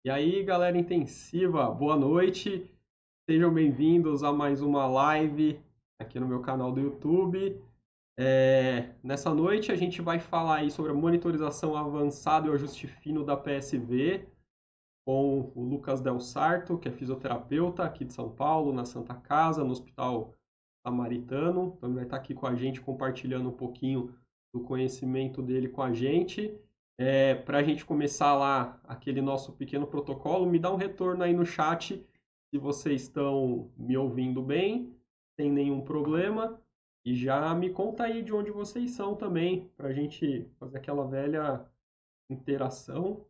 E aí, galera intensiva, boa noite. Sejam bem-vindos a mais uma live aqui no meu canal do YouTube. Nessa noite a gente vai falar aí sobre a monitorização avançada e o ajuste fino da PSV com o Lucas Del Sarto, que é fisioterapeuta aqui de São Paulo, na Santa Casa, no Hospital Samaritano. Então ele vai estar aqui com a gente compartilhando um pouquinho do conhecimento dele com a gente. Para a gente começar lá aquele nosso pequeno protocolo, me dá um retorno aí no chat se vocês estão me ouvindo bem, sem nenhum problema. E já me conta aí de onde vocês são também, para a gente fazer aquela velha interação,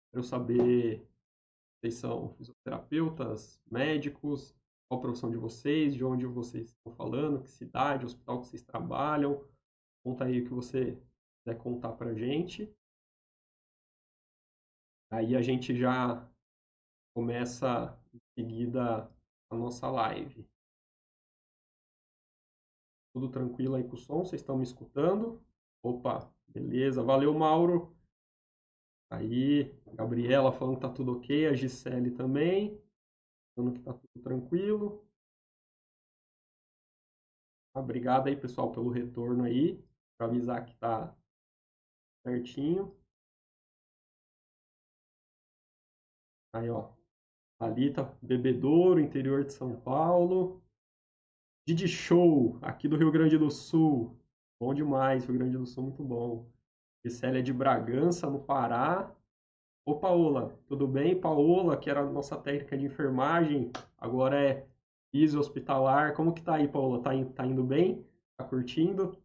para eu saber se vocês são fisioterapeutas, médicos, qual a profissão de vocês, de onde vocês estão falando, que cidade, hospital que vocês trabalham. Conta aí o que você quiser contar para a gente. Aí a gente já começa em seguida a nossa live. Tudo tranquilo aí com o som? Vocês estão me escutando? Opa, beleza. Valeu, Mauro. Aí, Gabriela falando que tá tudo ok. A Gisele também, falando que tá tudo tranquilo. Obrigado aí, pessoal, pelo retorno aí, para avisar que tá certinho. Aí, ó, Thalita, Bebedouro, interior de São Paulo. Didi Show, aqui do Rio Grande do Sul. Bom demais, Rio Grande do Sul, muito bom. Gisele é de Bragança, no Pará. Ô, Paola, tudo bem? Paola, que era a nossa técnica de enfermagem, agora é fisio hospitalar. Como que tá aí, Paola? Tá indo bem? Tá curtindo?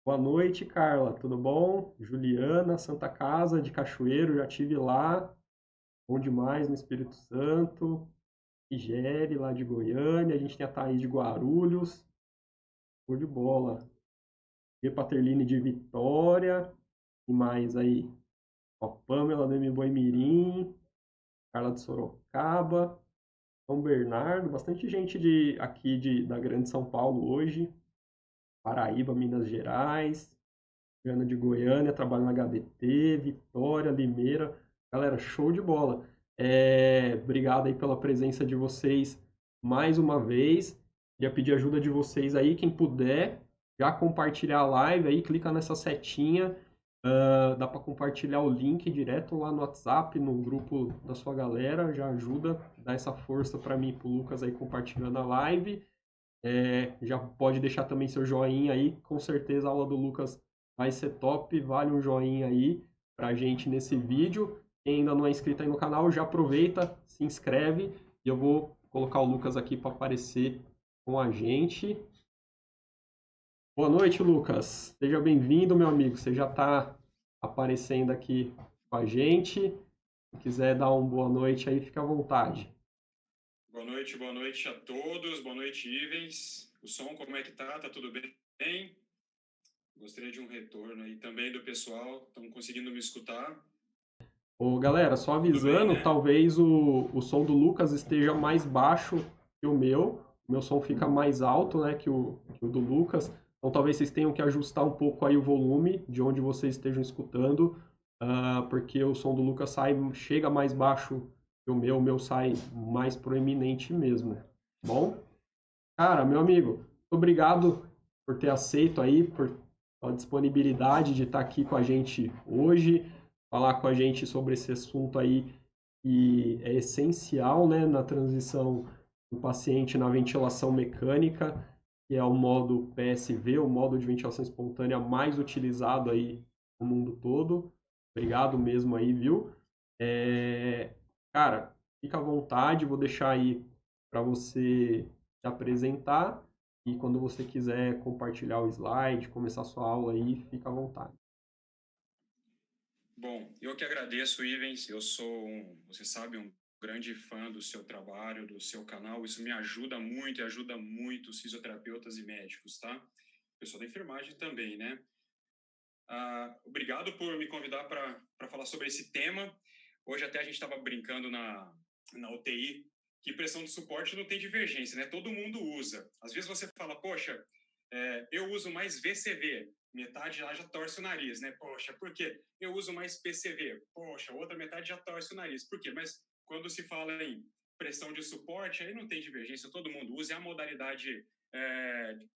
Boa noite, Carla, tudo bom? Juliana, Santa Casa de Cachoeiro, já tive lá. Bom demais no Espírito Santo. Igere, lá de Goiânia. A gente tem a Thaís de Guarulhos. Show de bola. E Paterline de Vitória. E mais aí? Ó, Pamela do Boimirim. Carla de Sorocaba. São Bernardo. Bastante gente da Grande São Paulo hoje. Paraíba, Minas Gerais. Ana de Goiânia, trabalho na HDT. Vitória, Limeira. Galera, show de bola. Obrigado aí pela presença de vocês mais uma vez. Queria pedir ajuda de vocês aí, quem puder, já compartilhar a live aí, clica nessa setinha. Dá para compartilhar o link direto lá no WhatsApp, no grupo da sua galera. Já ajuda, dá essa força para mim e para o Lucas aí compartilhando a live. Já pode deixar também seu joinha aí. Com certeza a aula do Lucas vai ser top. Vale um joinha aí pra gente nesse vídeo. Quem ainda não é inscrito aí no canal, já aproveita, se inscreve. E eu vou colocar o Lucas aqui para aparecer com a gente. Boa noite, Lucas. Seja bem-vindo, meu amigo. Você já está aparecendo aqui com a gente. Se quiser dar uma boa noite aí, fica à vontade. Boa noite a todos. Boa noite, Ivens. O som, como é que tá? Tá tudo bem? Gostaria de um retorno aí também do pessoal. Estão conseguindo me escutar? Ô, galera, só Tudo bem, avisando, né? talvez o som do Lucas esteja mais baixo que o meu. O meu som fica mais alto, né, que o do Lucas. Então talvez vocês tenham que ajustar um pouco aí o volume de onde vocês estejam escutando, porque o som do Lucas chega mais baixo que o meu sai mais proeminente mesmo. Bom? Cara, meu amigo, muito obrigado por ter aceito aí, por a disponibilidade de estar aqui com a gente hoje, falar com a gente sobre esse assunto aí que é essencial, né, na transição do paciente na ventilação mecânica, que é o modo PSV, o modo de ventilação espontânea mais utilizado aí no mundo todo. Obrigado mesmo aí, viu? Cara, fica à vontade, vou deixar aí para você se apresentar e quando você quiser compartilhar o slide, começar a sua aula aí, fica à vontade. Bom, eu que agradeço, Ivens. Eu sou, você sabe, um grande fã do seu trabalho, do seu canal. Isso me ajuda muito e ajuda muito os fisioterapeutas e médicos, tá? Pessoal da enfermagem também, né? Obrigado por me convidar para falar sobre esse tema. Hoje até a gente estava brincando na UTI que pressão de suporte não tem divergência, né? Todo mundo usa. Às vezes você fala, poxa, Eu uso mais VCV, metade lá já torce o nariz, né? Poxa, por quê? Eu uso mais PCV. Poxa, outra metade já torce o nariz. Por quê? Mas quando se fala em pressão de suporte, aí não tem divergência, todo mundo usa. É a modalidade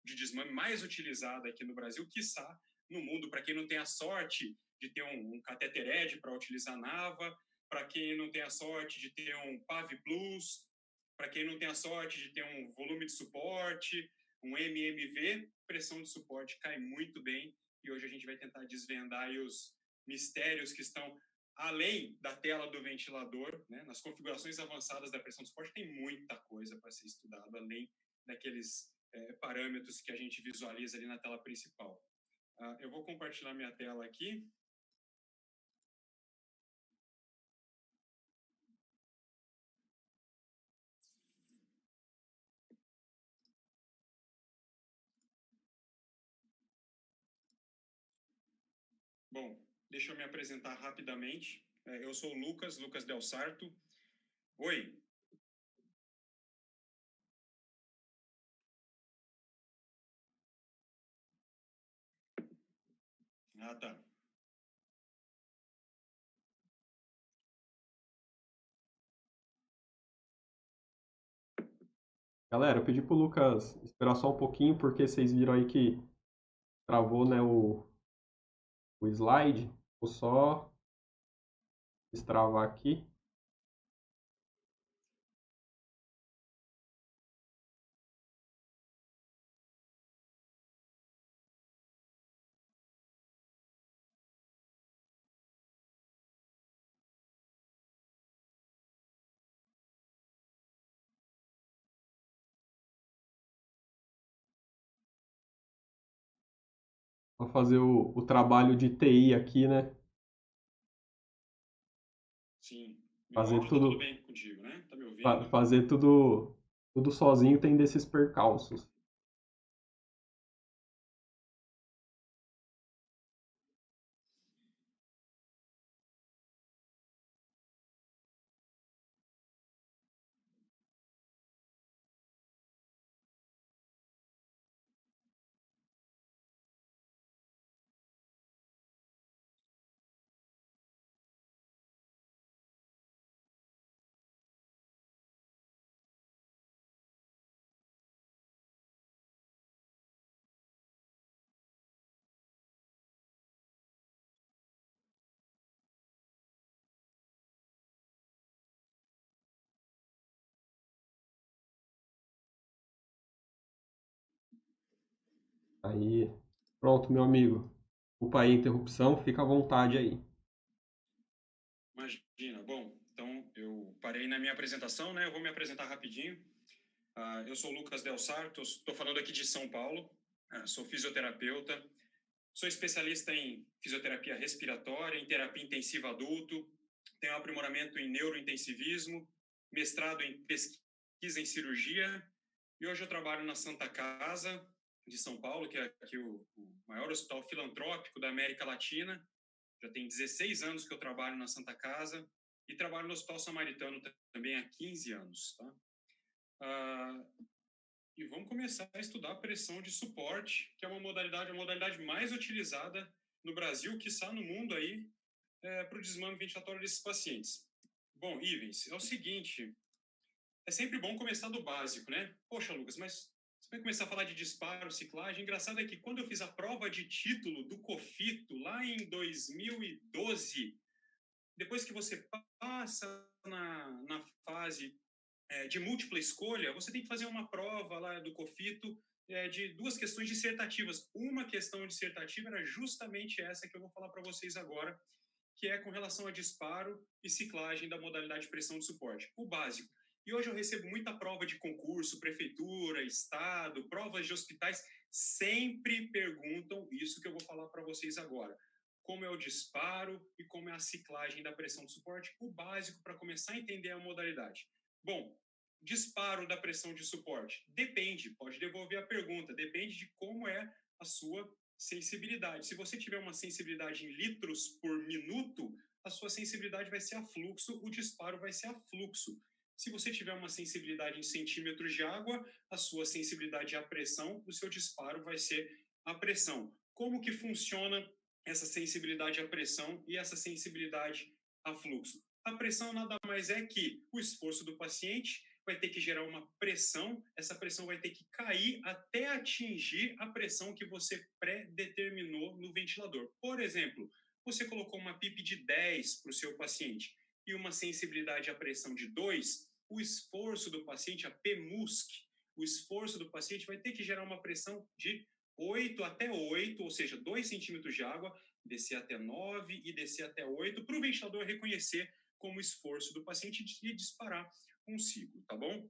de desmame mais utilizada aqui no Brasil, quiçá no mundo, para quem não tem a sorte de ter um catéter ED para utilizar NAVA, para quem não tem a sorte de ter um PAV Plus, para quem não tem a sorte de ter um volume de suporte, um MMV, pressão de suporte cai muito bem, e hoje a gente vai tentar desvendar aí os mistérios que estão além da tela do ventilador, né? Nas configurações avançadas da pressão de suporte tem muita coisa para ser estudado, além daqueles parâmetros que a gente visualiza ali na tela principal. Eu vou compartilhar minha tela aqui. Bom, deixa eu me apresentar rapidamente. Eu sou o Lucas Del Sarto. Oi. Ah, tá. Galera, eu pedi pro Lucas esperar só um pouquinho, porque vocês viram aí que travou, né, o slide. Vou só destravar aqui. Vou fazer o trabalho de TI aqui, né? Sim. Meu Fazer áudio tá tudo tudo, bem contigo, né? Tá me ouvindo? fazer tudo sozinho tem desses percalços. Aí, pronto, meu amigo. Desculpa aí a interrupção, fica à vontade aí. Imagina. Bom, então eu parei na minha apresentação, né? Eu vou me apresentar rapidinho. Eu sou o Lucas Del Sarto, estou falando aqui de São Paulo. Sou fisioterapeuta, sou especialista em fisioterapia respiratória, em terapia intensiva adulto, tenho aprimoramento em neurointensivismo, mestrado em pesquisa em cirurgia, e hoje eu trabalho na Santa Casa de São Paulo, que é aqui o maior hospital filantrópico da América Latina. Já tem 16 anos que eu trabalho na Santa Casa e trabalho no Hospital Samaritano também há 15 anos, tá? Ah, e vamos começar a estudar pressão de suporte, que é uma modalidade, a modalidade mais utilizada no Brasil, quiçá no mundo aí, para o desmame ventilatório desses pacientes. Bom, Ivens, é o seguinte, é sempre bom começar do básico, né? Poxa, Lucas, mas você vai começar a falar de disparo, ciclagem. Engraçado é que quando eu fiz a prova de título do COFITO, lá em 2012, depois que você passa na fase de múltipla escolha, você tem que fazer uma prova lá do COFITO de duas questões dissertativas. Uma questão dissertativa era justamente essa que eu vou falar para vocês agora, que é com relação a disparo e ciclagem da modalidade de pressão de suporte, o básico. E hoje eu recebo muita prova de concurso, prefeitura, estado, provas de hospitais, sempre perguntam isso que eu vou falar para vocês agora. Como é o disparo e como é a ciclagem da pressão de suporte, o básico para começar a entender a modalidade. Bom, disparo da pressão de suporte. Depende, pode devolver a pergunta, depende de como é a sua sensibilidade. Se você tiver uma sensibilidade em litros por minuto, a sua sensibilidade vai ser a fluxo, o disparo vai ser a fluxo. Se você tiver uma sensibilidade em centímetros de água, a sua sensibilidade à pressão, o seu disparo vai ser a pressão. Como que funciona essa sensibilidade à pressão e essa sensibilidade a fluxo? A pressão nada mais é que o esforço do paciente vai ter que gerar uma pressão, essa pressão vai ter que cair até atingir a pressão que você pré-determinou no ventilador. Por exemplo, você colocou uma PIP de 10 para o seu paciente e uma sensibilidade à pressão de 2, o esforço do paciente, a PMUSC, o esforço do paciente vai ter que gerar uma pressão de 8 até 8, ou seja, 2 centímetros de água, descer até 9 e descer até 8, para o ventilador reconhecer como esforço do paciente e disparar um ciclo, tá bom?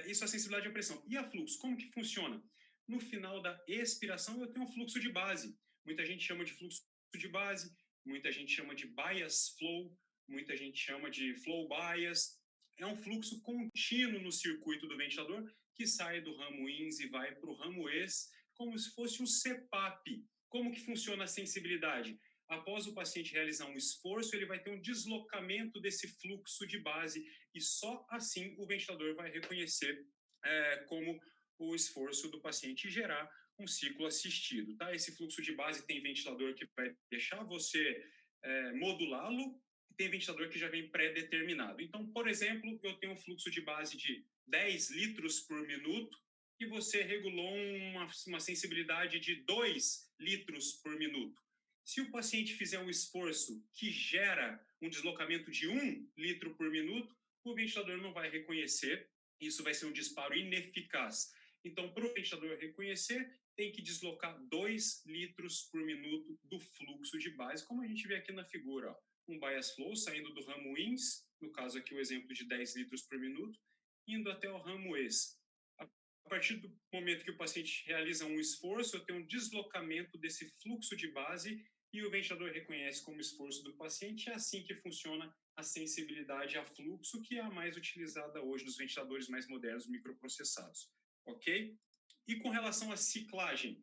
Isso é a sensibilidade à pressão. E a fluxo, como que funciona? No final da expiração, eu tenho um fluxo de base. Muita gente chama de fluxo de base, muita gente chama de bias flow, muita gente chama de flow bias. É um fluxo contínuo no circuito do ventilador que sai do ramo INS e vai para o ramo ES, como se fosse um CPAP. Como que funciona a sensibilidade? Após o paciente realizar um esforço, ele vai ter um deslocamento desse fluxo de base e só assim o ventilador vai reconhecer como o esforço do paciente gerar um ciclo assistido. Tá? Esse fluxo de base tem ventilador que vai deixar você modulá-lo, tem ventilador que já vem pré-determinado. Então, por exemplo, eu tenho um fluxo de base de 10 litros por minuto e você regulou uma sensibilidade de 2 litros por minuto. Se o paciente fizer um esforço que gera um deslocamento de 1 litro por minuto, o ventilador não vai reconhecer, isso vai ser um disparo ineficaz. Então, para o ventilador reconhecer, tem que deslocar 2 litros por minuto do fluxo de base, como a gente vê aqui na figura. Ó. Um bias flow saindo do ramo INS, no caso aqui o exemplo de 10 litros por minuto, indo até o ramo ES. A partir do momento que o paciente realiza um esforço, eu tenho um deslocamento desse fluxo de base e o ventilador reconhece como esforço do paciente. É assim que funciona a sensibilidade a fluxo, que é a mais utilizada hoje nos ventiladores mais modernos microprocessados. Ok? E com relação à ciclagem?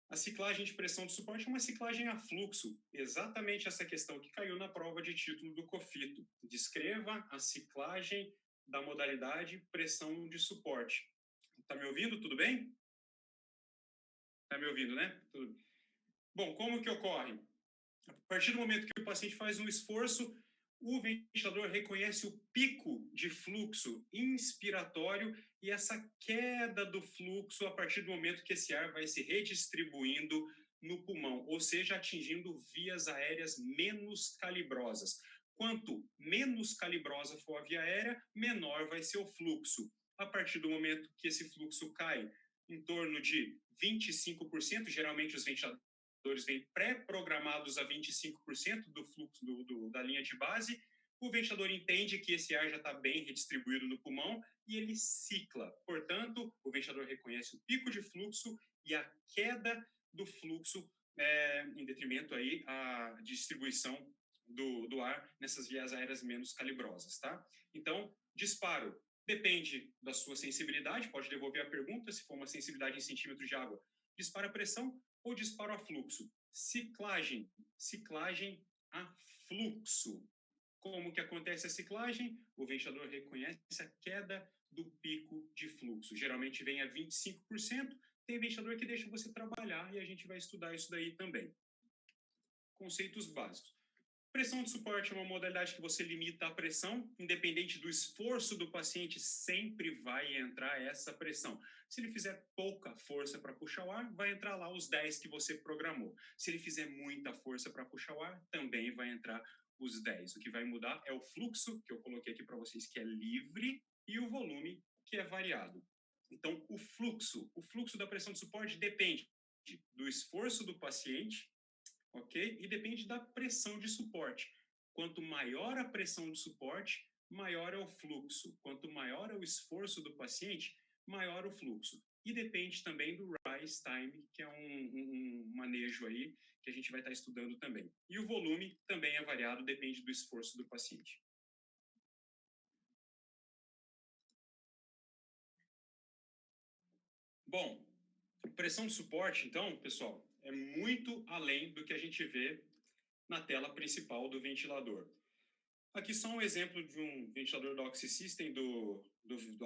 A ciclagem de pressão de suporte é uma ciclagem a fluxo, exatamente essa questão que caiu na prova de título do COFITO. Descreva a ciclagem da modalidade pressão de suporte. Tá me ouvindo? Tudo bem? Tá me ouvindo, né? Tudo. Bom, como que ocorre? A partir do momento que o paciente faz um esforço, o ventilador reconhece o pico de fluxo inspiratório e essa queda do fluxo a partir do momento que esse ar vai se redistribuindo no pulmão, ou seja, atingindo vias aéreas menos calibrosas. Quanto menos calibrosa for a via aérea, menor vai ser o fluxo. A partir do momento que esse fluxo cai em torno de 25%, geralmente os ventiladores vêm pré-programados a 25% do fluxo da linha de base, o ventilador entende que esse ar já está bem redistribuído no pulmão e ele cicla. Portanto, o ventilador reconhece o pico de fluxo e a queda do fluxo em detrimento aí à distribuição do ar nessas vias aéreas menos calibrosas, tá? Então, disparo depende da sua sensibilidade, pode devolver a pergunta, se for uma sensibilidade em centímetros de água, dispara a pressão ou disparo a fluxo. Ciclagem a fluxo. Como que acontece a ciclagem? O ventilador reconhece a queda do pico de fluxo. Geralmente vem a 25%, tem ventilador que deixa você trabalhar e a gente vai estudar isso daí também. Conceitos básicos. Pressão de suporte é uma modalidade que você limita a pressão, independente do esforço do paciente, sempre vai entrar essa pressão. Se ele fizer pouca força para puxar o ar, vai entrar lá os 10 que você programou. Se ele fizer muita força para puxar o ar, também vai entrar os 10. O que vai mudar é o fluxo, que eu coloquei aqui para vocês, que é livre, e o volume, que é variado. Então, o fluxo da pressão de suporte depende do esforço do paciente, ok? E depende da pressão de suporte. Quanto maior a pressão de suporte, maior é o fluxo. Quanto maior é o esforço do paciente, maior o fluxo. E depende também do rise time, que é um manejo aí que a gente vai estar estudando também. E o volume também é variado, depende do esforço do paciente. Bom, pressão de suporte, então, pessoal, é muito além do que a gente vê na tela principal do ventilador. Aqui só um exemplo de um ventilador do OxySystem do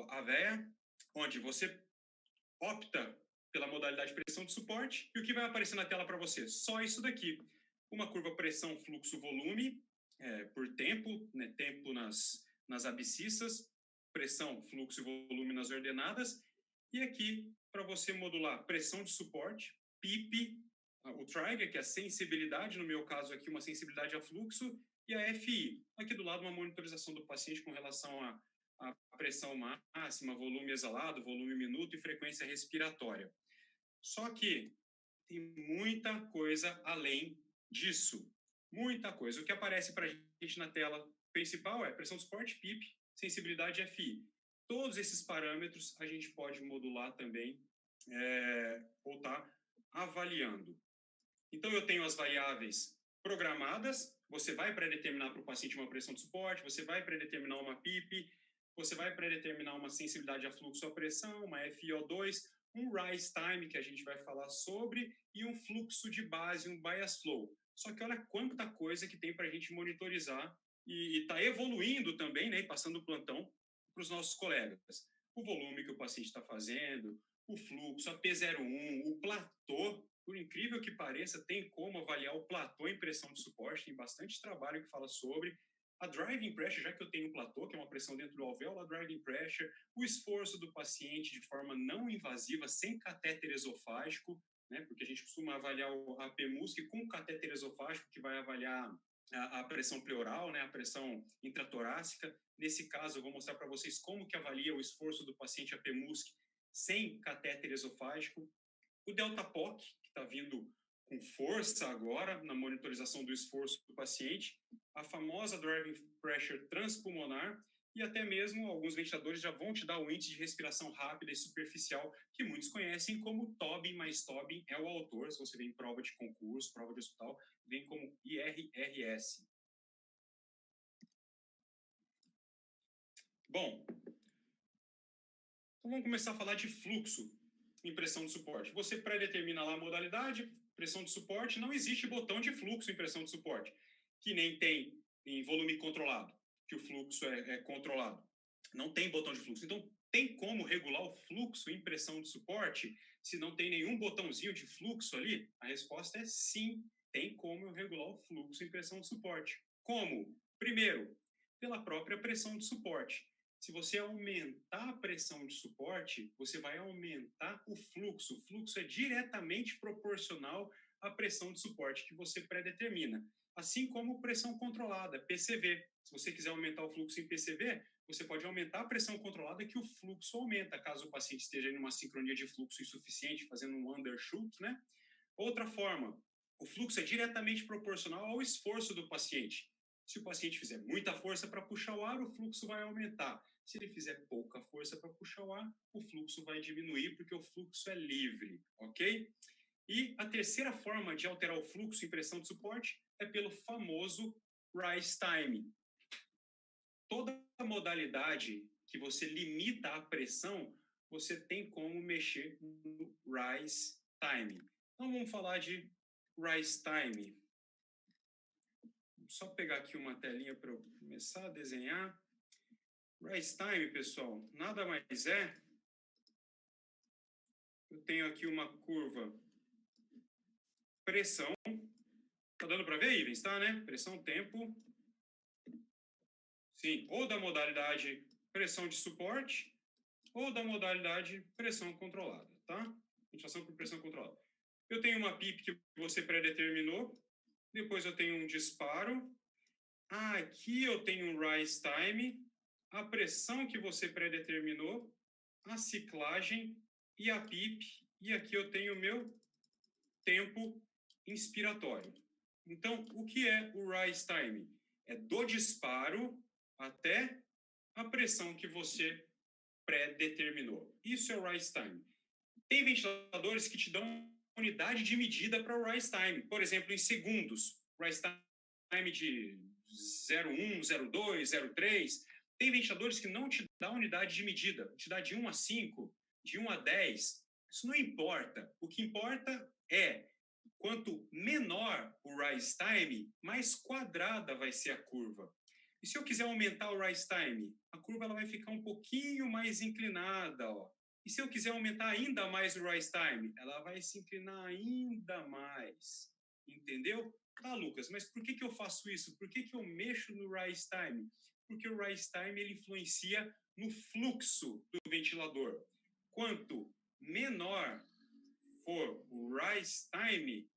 Avea, onde você opta pela modalidade pressão de suporte, e o que vai aparecer na tela para você? Só isso daqui. Uma curva pressão, fluxo, volume, por tempo, né? Tempo nas abscissas, pressão, fluxo e volume nas ordenadas, e aqui, para você modular pressão de suporte, PIP, o trigger, que é a sensibilidade, no meu caso aqui, uma sensibilidade a fluxo, e a FI. Aqui do lado, uma monitorização do paciente com relação a pressão máxima, volume exalado, volume minuto e frequência respiratória. Só que tem muita coisa além disso. Muita coisa. O que aparece para a gente na tela principal é pressão de suporte, PIP, sensibilidade FI. Todos esses parâmetros a gente pode modular também ou estar avaliando. Então, eu tenho as variáveis programadas, você vai predeterminar para o paciente uma pressão de suporte, você vai predeterminar uma PIP, você vai predeterminar uma sensibilidade a fluxo ou a pressão, uma FiO2, um rise time, que a gente vai falar sobre, e um fluxo de base, um bias flow. Só que olha quanta coisa que tem para a gente monitorizar e está evoluindo também, né, passando o plantão para os nossos colegas. O volume que o paciente está fazendo, o fluxo, a P01, o platô. Por incrível que pareça, tem como avaliar o platô em pressão de suporte, tem bastante trabalho que fala sobre. A driving pressure, já que eu tenho um platô, que é uma pressão dentro do alvéolo, a driving pressure, o esforço do paciente de forma não invasiva, sem catéter esofágico, né, porque a gente costuma avaliar a PMUSC com catéter esofágico, que vai avaliar a pressão pleural, né, a pressão intratorácica. Nesse caso, eu vou mostrar para vocês como que avalia o esforço do paciente a PMUSC sem catéter esofágico. O delta POC, que está vindo com força agora na monitorização do esforço do paciente, a famosa driving pressure transpulmonar, e até mesmo alguns ventiladores já vão te dar o índice de respiração rápida e superficial, que muitos conhecem como Tobin, mas Tobin é o autor, se você vê em prova de concurso, prova de hospital, vem como IRRS. Bom, então vamos começar a falar de fluxo em pressão de suporte. Você pré-determina lá a modalidade, pressão de suporte, não existe botão de fluxo em pressão de suporte, que nem tem em volume controlado, que o fluxo é controlado. Não tem botão de fluxo. Então, tem como regular o fluxo em pressão de suporte se não tem nenhum botãozinho de fluxo ali? A resposta é sim, tem como eu regular o fluxo em pressão de suporte. Como? Primeiro, pela própria pressão de suporte. Se você aumentar a pressão de suporte, você vai aumentar o fluxo. O fluxo é diretamente proporcional à pressão de suporte que você predetermina. Assim como pressão controlada, PCV. Se você quiser aumentar o fluxo em PCV, você pode aumentar a pressão controlada que o fluxo aumenta, caso o paciente esteja em uma sincronia de fluxo insuficiente, fazendo um undershoot, né? Outra forma, o fluxo é diretamente proporcional ao esforço do paciente. Se o paciente fizer muita força para puxar o ar, o fluxo vai aumentar. Se ele fizer pouca força para puxar o ar, o fluxo vai diminuir, porque o fluxo é livre, ok? E a terceira forma de alterar o fluxo em pressão de suporte é pelo famoso rise time. Toda modalidade que você limita a pressão, você tem como mexer no rise time. Então vamos falar de rise time. Só pegar aqui uma telinha para eu começar a desenhar. Rise time, pessoal, nada mais é. Eu tenho aqui uma curva pressão. Tá dando para ver, Ivens? Tá, né? Pressão, tempo. Sim, ou da modalidade pressão de suporte, ou da modalidade pressão controlada, tá? Ventilação por pressão controlada. Eu tenho uma PIP que você predeterminou, depois eu tenho um disparo. Aqui eu tenho um rise time, a pressão que você predeterminou, a ciclagem e a PIP, e aqui eu tenho o meu tempo inspiratório. Então, o que é o rise time? É do disparo até a pressão que você pré-determinou. Isso é o rise time. Tem ventiladores que te dão unidade de medida para o rise time. Por exemplo, em segundos. Rise time de 0,1, 0,2, 0,3. Tem ventiladores que não te dão unidade de medida. Te dá de 1 a 5, de 1 a 10. Isso não importa. O que importa é quanto menor o rise time, mais quadrada vai ser a curva. E se eu quiser aumentar o rise time, a curva ela vai ficar um pouquinho mais inclinada, ó. E se eu quiser aumentar ainda mais o rise time, ela vai se inclinar ainda mais. Entendeu? Tá, Lucas, mas por que eu faço isso? Por que eu mexo no rise time? Porque o rise time ele influencia no fluxo do ventilador. Quanto menor for o rise time,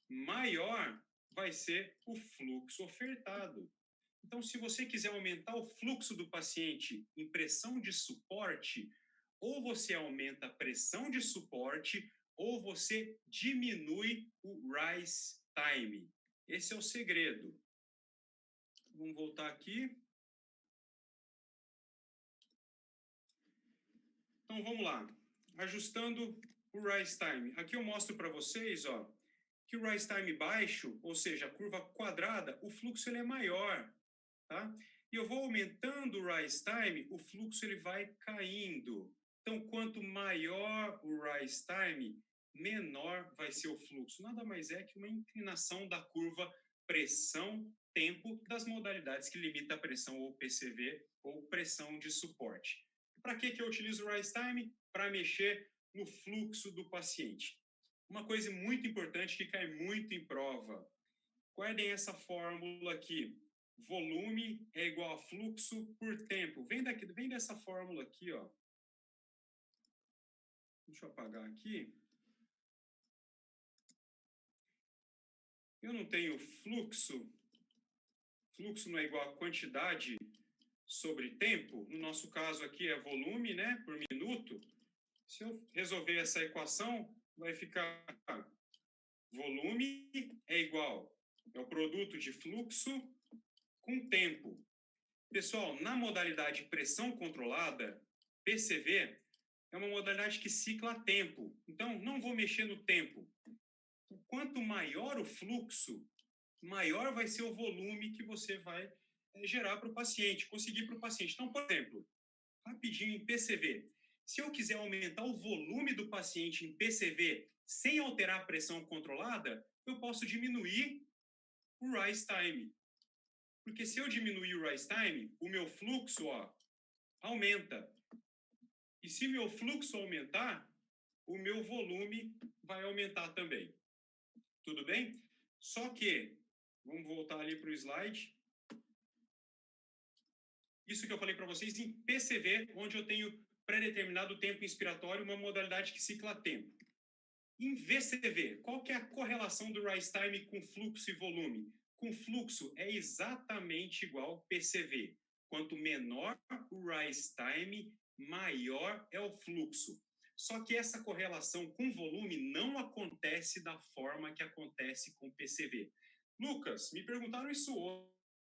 maior vai ser o fluxo ofertado. Então, se você quiser aumentar o fluxo do paciente em pressão de suporte, ou você aumenta a pressão de suporte, ou você diminui o rise time. Esse é o segredo. Vamos voltar aqui. Então, vamos lá. Ajustando o rise time. Aqui eu mostro para vocês, ó, que o rise time baixo, ou seja, a curva quadrada, o fluxo ele é maior, tá? E eu vou aumentando o rise time, o fluxo ele vai caindo. Então, quanto maior o rise time, menor vai ser o fluxo. Nada mais é que uma inclinação da curva pressão-tempo das modalidades que limita a pressão ou PCV ou pressão de suporte. Para que eu utilizo o rise time? Para mexer no fluxo do paciente. Uma coisa muito importante que cai muito em prova. Guardem essa fórmula aqui. Volume é igual a fluxo por tempo. Vem dessa fórmula aqui, ó. Deixa eu apagar aqui. Eu não tenho fluxo. Fluxo não é igual a quantidade sobre tempo. No nosso caso aqui é volume, né, por minuto. Se eu resolver essa equação, vai ficar volume é igual ao produto de fluxo com tempo. Pessoal, na modalidade pressão controlada, PCV, é uma modalidade que cicla a tempo. Então, não vou mexer no tempo. Quanto maior o fluxo, maior vai ser o volume que você vai gerar para o paciente, conseguir para o paciente. Então, por exemplo, rapidinho em PCV, se eu quiser aumentar o volume do paciente em PCV sem alterar a pressão controlada, eu posso diminuir o rise time. Porque se eu diminuir o rise time, o meu fluxo, ó, aumenta. E se meu fluxo aumentar, o meu volume vai aumentar também. Tudo bem? Só que, vamos voltar ali para o slide. Isso que eu falei para vocês em PCV, onde eu tenho pré-determinado tempo inspiratório, uma modalidade que cicla tempo. Em VCV, qual que é a correlação do rise time com fluxo e volume? Com fluxo é exatamente igual PCV. Quanto menor o rise time, maior é o fluxo. Só que essa correlação com volume não acontece da forma que acontece com PCV. Lucas, me perguntaram isso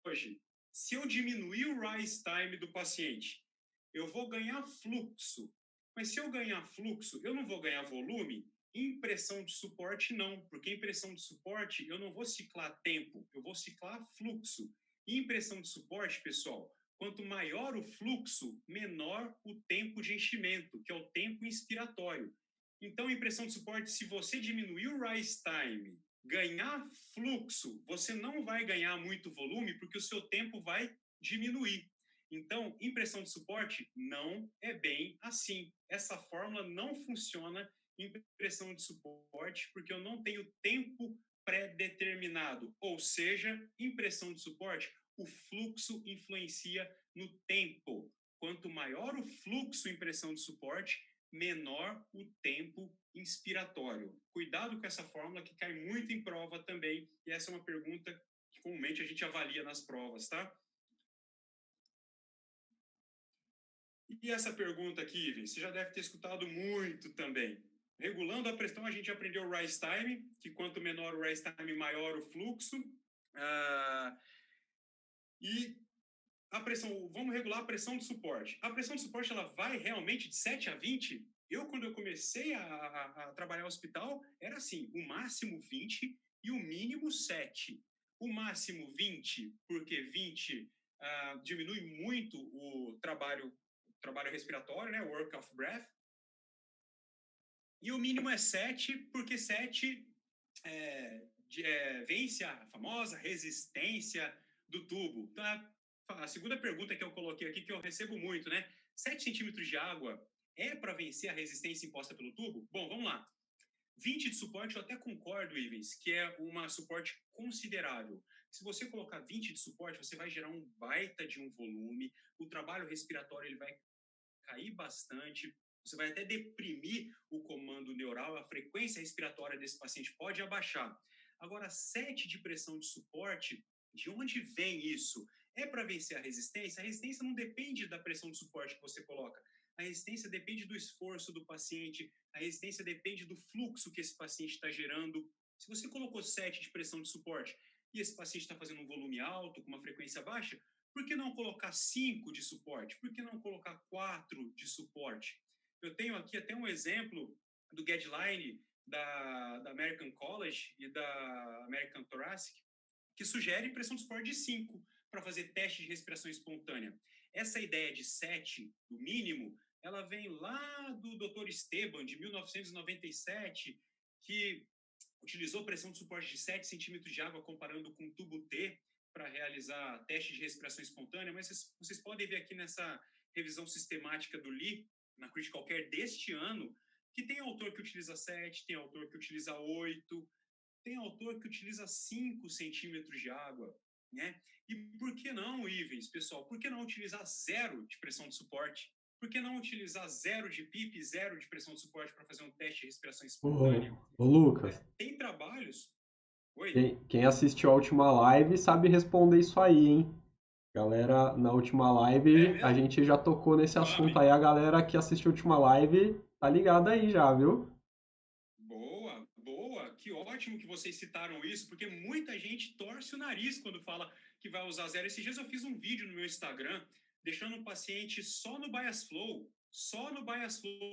hoje. Se eu diminuir o rise time do paciente, eu vou ganhar fluxo. Mas se eu ganhar fluxo, eu não vou ganhar volume? Impressão de suporte, não, porque impressão de suporte eu não vou ciclar tempo, eu vou ciclar fluxo. E impressão de suporte, pessoal, quanto maior o fluxo, menor o tempo de enchimento, que é o tempo inspiratório. Então, impressão de suporte, se você diminuir o rise time, ganhar fluxo, você não vai ganhar muito volume, porque o seu tempo vai diminuir. Então, impressão de suporte não é bem assim. Essa fórmula não funciona impressão de suporte, porque eu não tenho tempo pré-determinado. Ou seja, impressão de suporte, o fluxo influencia no tempo. Quanto maior o fluxo impressão de suporte, menor o tempo inspiratório. Cuidado com essa fórmula que cai muito em prova também, e essa é uma pergunta que comumente a gente avalia nas provas, tá? E essa pergunta aqui, Ivan, você já deve ter escutado muito também. Regulando a pressão, a gente aprendeu o rise time, que quanto menor o rise time, maior o fluxo. E a pressão, vamos regular a pressão de suporte. A pressão de suporte, ela vai realmente de 7 a 20? Quando eu comecei a trabalhar no hospital, era assim, o máximo 20 e o mínimo 7. O máximo 20, porque 20 diminui muito o trabalho respiratório, né, work of breath. E o mínimo é 7, porque 7 vence a famosa resistência do tubo. Então, a segunda pergunta que eu coloquei aqui, que eu recebo muito, né? 7 centímetros de água é para vencer a resistência imposta pelo tubo? Bom, vamos lá. 20 de suporte, eu até concordo, Ivens, que é uma suporte considerável. Se você colocar 20 de suporte, você vai gerar um baita de um volume, o trabalho respiratório ele vai cair bastante, você vai até deprimir o comando neural, a frequência respiratória desse paciente pode abaixar. Agora, 7 de pressão de suporte, de onde vem isso? É para vencer a resistência? A resistência não depende da pressão de suporte que você coloca. A resistência depende do esforço do paciente, a resistência depende do fluxo que esse paciente está gerando. Se você colocou 7 de pressão de suporte e esse paciente está fazendo um volume alto, com uma frequência baixa, por que não colocar 5 de suporte? Por que não colocar 4 de suporte? Eu tenho aqui até um exemplo do guideline da American College e da American Thoracic, que sugere pressão de suporte de 5 para fazer teste de respiração espontânea. Essa ideia de 7, do mínimo, ela vem lá do Dr. Esteban, de 1997, que utilizou pressão de suporte de 7 centímetros de água comparando com tubo T para realizar teste de respiração espontânea, mas vocês podem ver aqui nessa revisão sistemática do Lee, na Critical Care deste ano, que tem autor que utiliza 7, tem autor que utiliza 8, tem autor que utiliza 5 centímetros de água, né? E por que não, Ivens, pessoal? Por que não utilizar 0 de pressão de suporte? Por que não utilizar 0 de PIP, 0 de pressão de suporte para fazer um teste de respiração espontânea? Ô, Lucas, Tem trabalhos... Oi? quem assistiu a última live sabe responder isso aí, hein? Galera, na última É live a mesmo? gente já tocou nesse assunto Fale. aí. A galera que assistiu a última live tá ligada aí já, viu? Boa, boa. Que ótimo que vocês citaram isso, porque muita gente torce o nariz quando fala que vai usar 0. Esses dias eu fiz um vídeo no meu Instagram, deixando o paciente só no bias flow,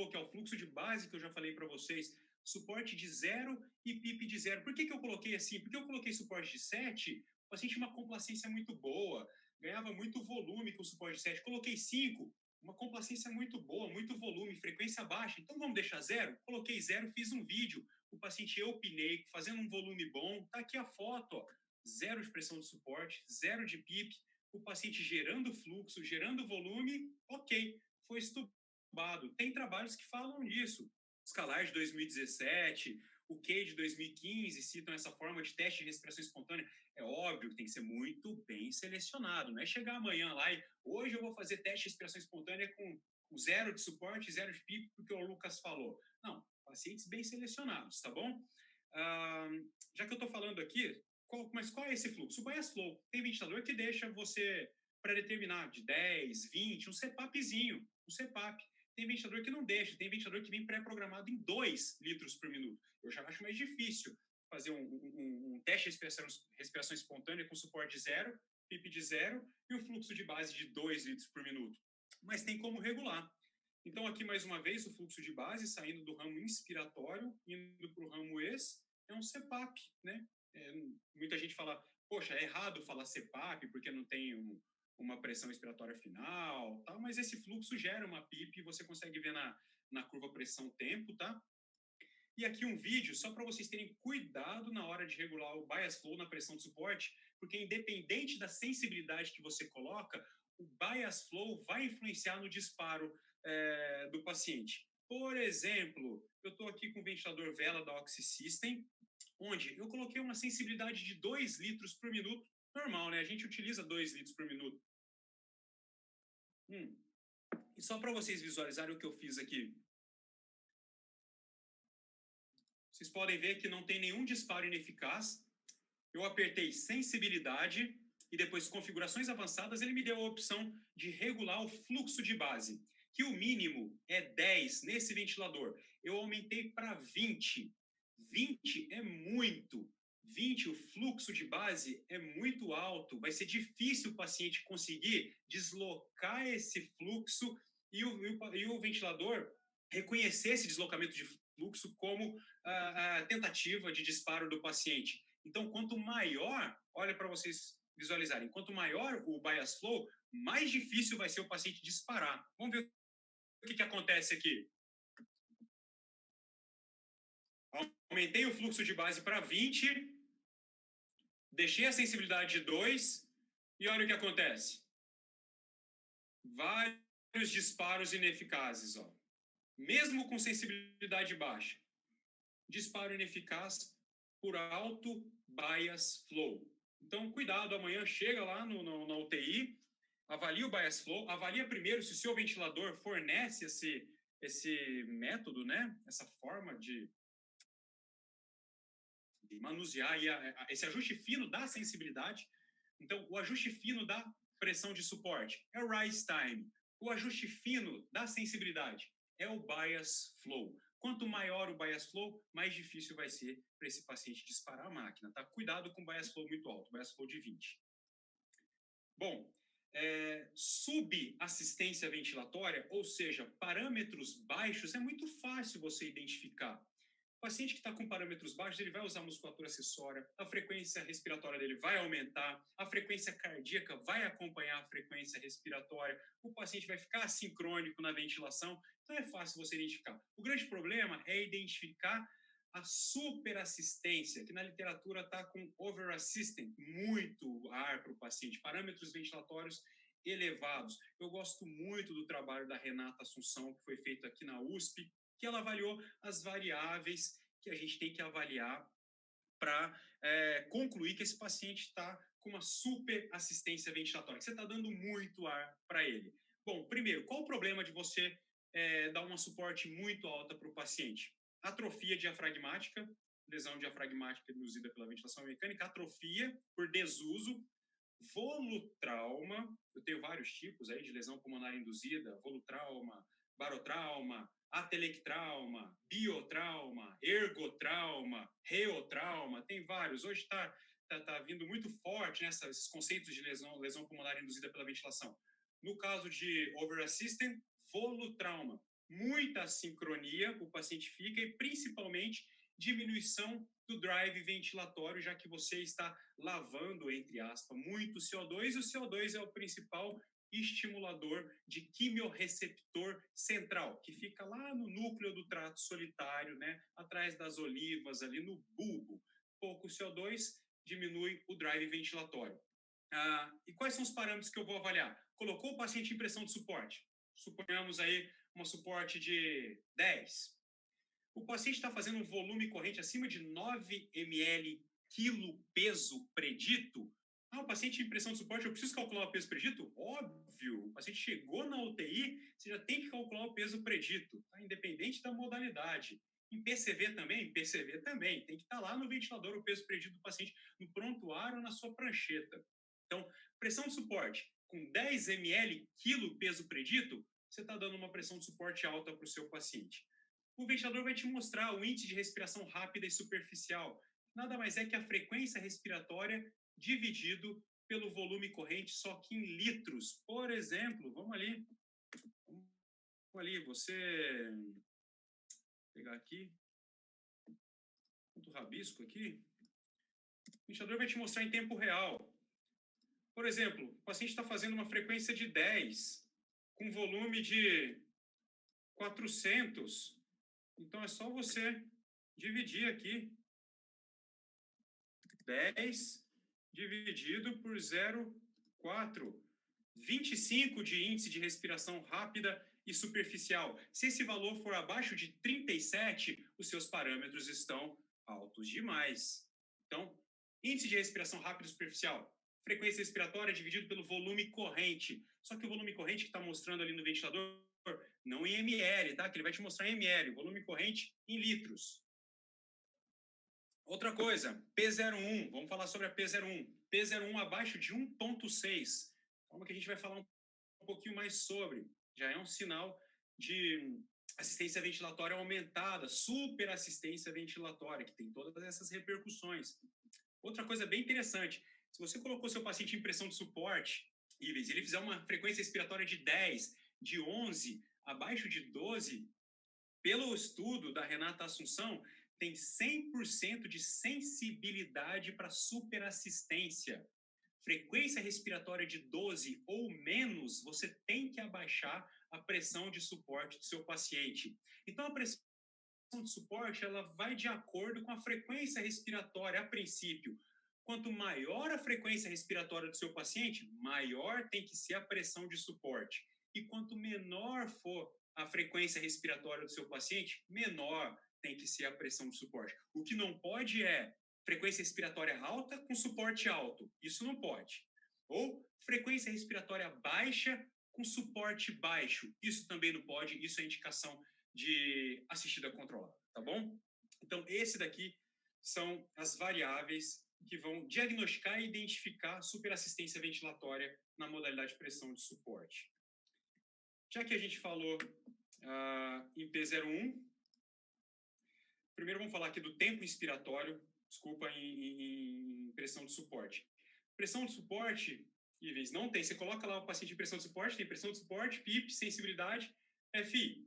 que é o fluxo de base que eu já falei para vocês, suporte de 0 e PIP de 0. Por que eu coloquei assim? Porque eu coloquei suporte de 7, o paciente tinha uma complacência muito boa, ganhava muito volume com o suporte de 7. Coloquei 5, uma complacência muito boa, muito volume, frequência baixa. Então vamos deixar 0? Coloquei 0, fiz um vídeo, o paciente eupneico, fazendo um volume bom. Tá aqui a foto, ó. 0 de pressão de suporte, 0 de PIP, o paciente gerando fluxo, gerando volume, ok, foi estubado. Tem trabalhos que falam disso. Scalar de 2017, o Kay de 2015 citam essa forma de teste de respiração espontânea. É óbvio que tem que ser muito bem selecionado, não é chegar amanhã lá e hoje eu vou fazer teste de respiração espontânea com 0 de suporte, 0 de PIP, porque o Lucas falou. Não, pacientes bem selecionados, tá bom? Já que eu estou falando aqui, mas qual é esse fluxo? O bias flow. Tem ventilador que deixa você pré-determinar de 10, 20, um CPAPzinho, um CPAP. Tem ventilador que não deixa, tem ventilador que vem pré-programado em 2 litros por minuto. Eu já acho mais difícil fazer um teste de respiração espontânea com suporte de 0, PIP de 0 e o fluxo de base de 2 litros por minuto. Mas tem como regular. Então, aqui mais uma vez, o fluxo de base saindo do ramo inspiratório, indo para o ramo ex, é um CPAP, né? Muita gente fala, poxa, é errado falar CPAP porque não tem uma pressão expiratória final, tal, mas esse fluxo gera uma PIP e você consegue ver na curva pressão-tempo, tá? E aqui um vídeo só para vocês terem cuidado na hora de regular o bias flow na pressão de suporte, porque independente da sensibilidade que você coloca, o bias flow vai influenciar no disparo do paciente. Por exemplo, eu estou aqui com o ventilador Vela da OxySystem, onde eu coloquei uma sensibilidade de 2 litros por minuto, normal, né? A gente utiliza 2 litros por minuto. E só para vocês visualizarem o que eu fiz aqui. Vocês podem ver que não tem nenhum disparo ineficaz. Eu apertei sensibilidade e depois configurações avançadas, ele me deu a opção de regular o fluxo de base, que o mínimo é 10 nesse ventilador. Eu aumentei para 20. 20 é muito. 20, o fluxo de base é muito alto. Vai ser difícil o paciente conseguir deslocar esse fluxo e o ventilador reconhecer esse deslocamento de fluxo como a tentativa de disparo do paciente. Então, quanto maior, olha para vocês visualizarem, quanto maior o bias flow, mais difícil vai ser o paciente disparar. Vamos ver o que acontece aqui. Aumentei o fluxo de base para 20, deixei a sensibilidade de 2 e olha o que acontece. vários disparos ineficazes, ó. Mesmo com sensibilidade baixa. Disparo ineficaz por alto bias flow. Então, cuidado, amanhã chega lá na UTI, avalia o bias flow, avalia primeiro se o seu ventilador fornece esse método, né? Essa forma de manusear e esse ajuste fino da sensibilidade. Então, o ajuste fino da pressão de suporte é o rise time. O ajuste fino da sensibilidade é o bias flow. Quanto maior o bias flow, mais difícil vai ser para esse paciente disparar a máquina, tá? Cuidado com o bias flow muito alto, bias flow de 20. Bom, subassistência ventilatória, ou seja, parâmetros baixos, é muito fácil você identificar. O paciente que está com parâmetros baixos, ele vai usar musculatura acessória, a frequência respiratória dele vai aumentar, a frequência cardíaca vai acompanhar a frequência respiratória, o paciente vai ficar assincrônico na ventilação, então é fácil você identificar. O grande problema é identificar a superassistência, que na literatura está com overassisting, muito ar para o paciente, parâmetros ventilatórios elevados. Eu gosto muito do trabalho da Renata Assunção, que foi feito aqui na USP, que ela avaliou as variáveis que a gente tem que avaliar para concluir que esse paciente está com uma super assistência ventilatória, que você está dando muito ar para ele. Bom, primeiro, qual o problema de você dar um suporte muito alta para o paciente? Atrofia diafragmática, lesão diafragmática induzida pela ventilação mecânica, atrofia por desuso, volutrauma, eu tenho vários tipos aí de lesão pulmonar induzida, volutrauma, barotrauma, atelectrauma, biotrauma, ergotrauma, reotrauma, tem vários. Hoje tá vindo muito forte esses conceitos de lesão pulmonar induzida pela ventilação. No caso de overassisted, volutrauma, muita sincronia o paciente fica e principalmente diminuição do drive ventilatório, já que você está lavando, entre aspas, muito CO2, e o CO2 é o principal estimulador de quimiorreceptor central, que fica lá no núcleo do trato solitário, né, atrás das olivas, ali no bulbo. Pouco CO2 diminui o drive ventilatório. E quais são os parâmetros que eu vou avaliar? Colocou o paciente em pressão de suporte. Suponhamos aí uma suporte de 10. O paciente está fazendo um volume corrente acima de 9 ml quilo peso predito. O paciente em pressão de suporte, eu preciso calcular o peso predito? Óbvio, o paciente chegou na UTI, você já tem que calcular o peso predito, tá? Independente da modalidade. Em PCV também, tem que estar lá no ventilador o peso predito do paciente, no prontuário ou na sua prancheta. Então, pressão de suporte com 10 ml quilo peso predito, você está dando uma pressão de suporte alta para o seu paciente. O ventilador vai te mostrar o índice de respiração rápida e superficial. Nada mais é que a frequência respiratória dividido pelo volume corrente, só que em litros. Por exemplo, vamos ali, você pegar aqui, ponto rabisco aqui. O ventilador vai te mostrar em tempo real. Por exemplo, o paciente está fazendo uma frequência de 10, com volume de 400. Então, é só você dividir aqui 10 dividido por 0,4. 25 de índice de respiração rápida e superficial. Se esse valor for abaixo de 37, os seus parâmetros estão altos demais. Então, índice de respiração rápida e superficial. Frequência respiratória dividido pelo volume corrente. Só que o volume corrente que está mostrando ali no ventilador, não em ml, tá? Que ele vai te mostrar em ml. O volume corrente em litros. Outra coisa, P01. Vamos falar sobre a P01. P01 abaixo de 1,6. Calma que a gente vai falar um pouquinho mais sobre. Já é um sinal de assistência ventilatória aumentada, superassistência ventilatória, que tem todas essas repercussões. Outra coisa bem interessante, se você colocou seu paciente em pressão de suporte, e ele fizer uma frequência respiratória de 10, de 11, abaixo de 12, pelo estudo da Renata Assunção, tem 100% de sensibilidade para superassistência. Frequência respiratória de 12 ou menos, você tem que abaixar a pressão de suporte do seu paciente. Então, a pressão de suporte ela vai de acordo com a frequência respiratória, a princípio. Quanto maior a frequência respiratória do seu paciente, maior tem que ser a pressão de suporte. E quanto menor for a frequência respiratória do seu paciente, menor tem que ser a pressão de suporte. O que não pode é frequência respiratória alta com suporte alto. Isso não pode. Ou frequência respiratória baixa com suporte baixo. Isso também não pode. Isso é indicação de assistida controlada, tá bom? Então, esse daqui são as variáveis que vão diagnosticar e identificar superassistência ventilatória na modalidade de pressão de suporte. Já que a gente falou em P01, primeiro vamos falar aqui do tempo inspiratório, em pressão de suporte. Pressão de suporte, Ivens, não tem. Você coloca lá o paciente em pressão de suporte, tem pressão de suporte, PIP, sensibilidade, FI.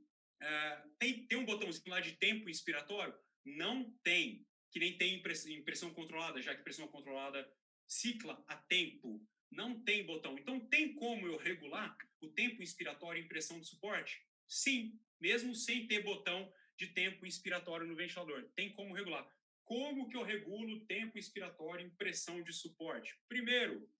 Tem um botãozinho lá de tempo inspiratório? Não tem. Que nem tem em pressão controlada, já que pressão controlada cicla a tempo. Não tem botão. Então, tem como eu regular o tempo inspiratório em pressão de suporte? Sim, mesmo sem ter botão de tempo inspiratório no ventilador. Tem como regular. Como que eu regulo o tempo inspiratório em pressão de suporte? Primeiro,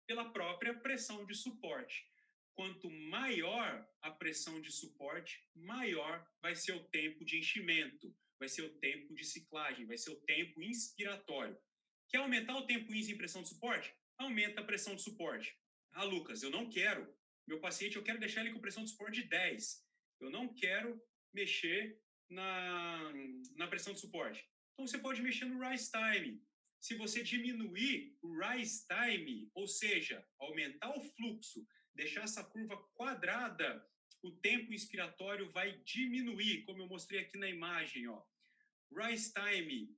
pela própria pressão de suporte. Quanto maior a pressão de suporte, maior vai ser o tempo de enchimento, vai ser o tempo de ciclagem, vai ser o tempo inspiratório. Quer aumentar o tempo em pressão de suporte? Aumenta a pressão de suporte. Ah, Lucas, eu não quero. Meu paciente, eu quero deixar ele com pressão de suporte de 10. Eu não quero mexer na pressão de suporte. Então, você pode mexer no rise time. Se você diminuir o rise time, ou seja, aumentar o fluxo, deixar essa curva quadrada, o tempo inspiratório vai diminuir, como eu mostrei aqui na imagem. Ó. Rise time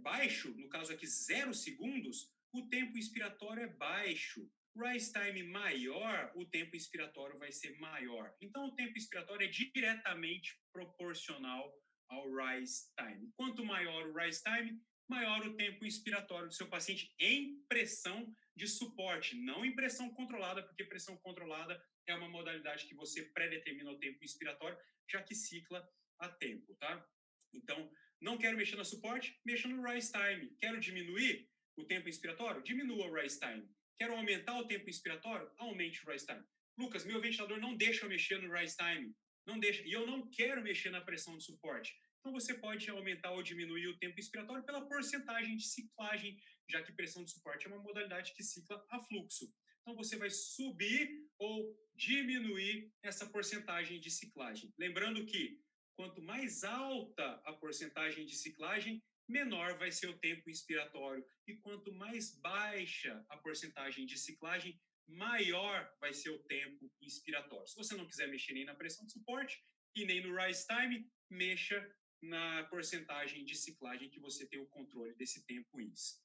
baixo, no caso aqui 0 segundos, o tempo inspiratório é baixo. Rise time maior, o tempo inspiratório vai ser maior. Então, o tempo inspiratório é diretamente proporcional ao rise time. Quanto maior o rise time, maior o tempo inspiratório do seu paciente em pressão de suporte, não em pressão controlada, porque pressão controlada é uma modalidade que você pré-determina o tempo inspiratório, já que cicla a tempo, tá? Então, não quero mexer no suporte, mexa no rise time. Quero diminuir o tempo inspiratório? Diminua o rise time. Quero aumentar o tempo inspiratório? Aumente o rise time. Lucas, meu ventilador não deixa eu mexer no rise time. Não deixa. E eu não quero mexer na pressão de suporte. Então, você pode aumentar ou diminuir o tempo inspiratório pela porcentagem de ciclagem, já que pressão de suporte é uma modalidade que cicla a fluxo. Então, você vai subir ou diminuir essa porcentagem de ciclagem. Lembrando que, quanto mais alta a porcentagem de ciclagem, menor vai ser o tempo inspiratório. E quanto mais baixa a porcentagem de ciclagem, maior vai ser o tempo inspiratório. Se você não quiser mexer nem na pressão de suporte e nem no rise time, mexa na porcentagem de ciclagem que você tem o controle desse tempo ins.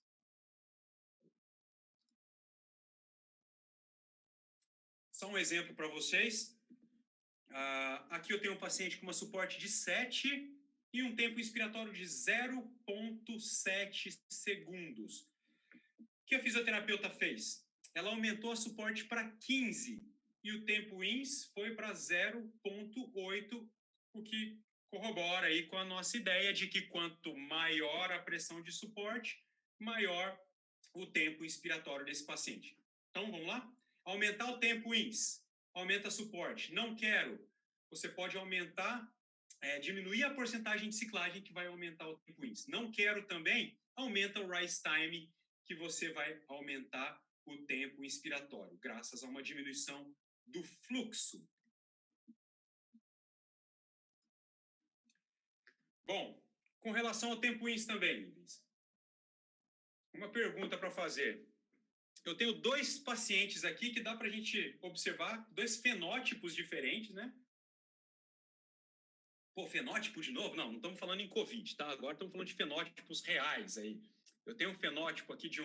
Só um exemplo para vocês. Aqui eu tenho um paciente com uma suporte de 7 e um tempo inspiratório de 0,7 segundos. O que a fisioterapeuta fez? Ela aumentou a suporte para 15 e o tempo ins foi para 0,8, o que corrobora aí com a nossa ideia de que quanto maior a pressão de suporte, maior o tempo inspiratório desse paciente. Então, vamos lá? Aumentar o tempo ins, aumenta suporte. Não quero. Você pode aumentar, diminuir a porcentagem de ciclagem, que vai aumentar o tempo ins. Não quero também, aumenta o rise time, que você vai aumentar o tempo inspiratório, graças a uma diminuição do fluxo. Bom, com relação ao tempo ins também, uma pergunta para fazer. Eu tenho 2 pacientes aqui que dá para a gente observar 2 fenótipos diferentes, né? Pô, fenótipo de novo? Não estamos falando em Covid, tá? Agora estamos falando de fenótipos reais aí. Eu tenho um fenótipo aqui de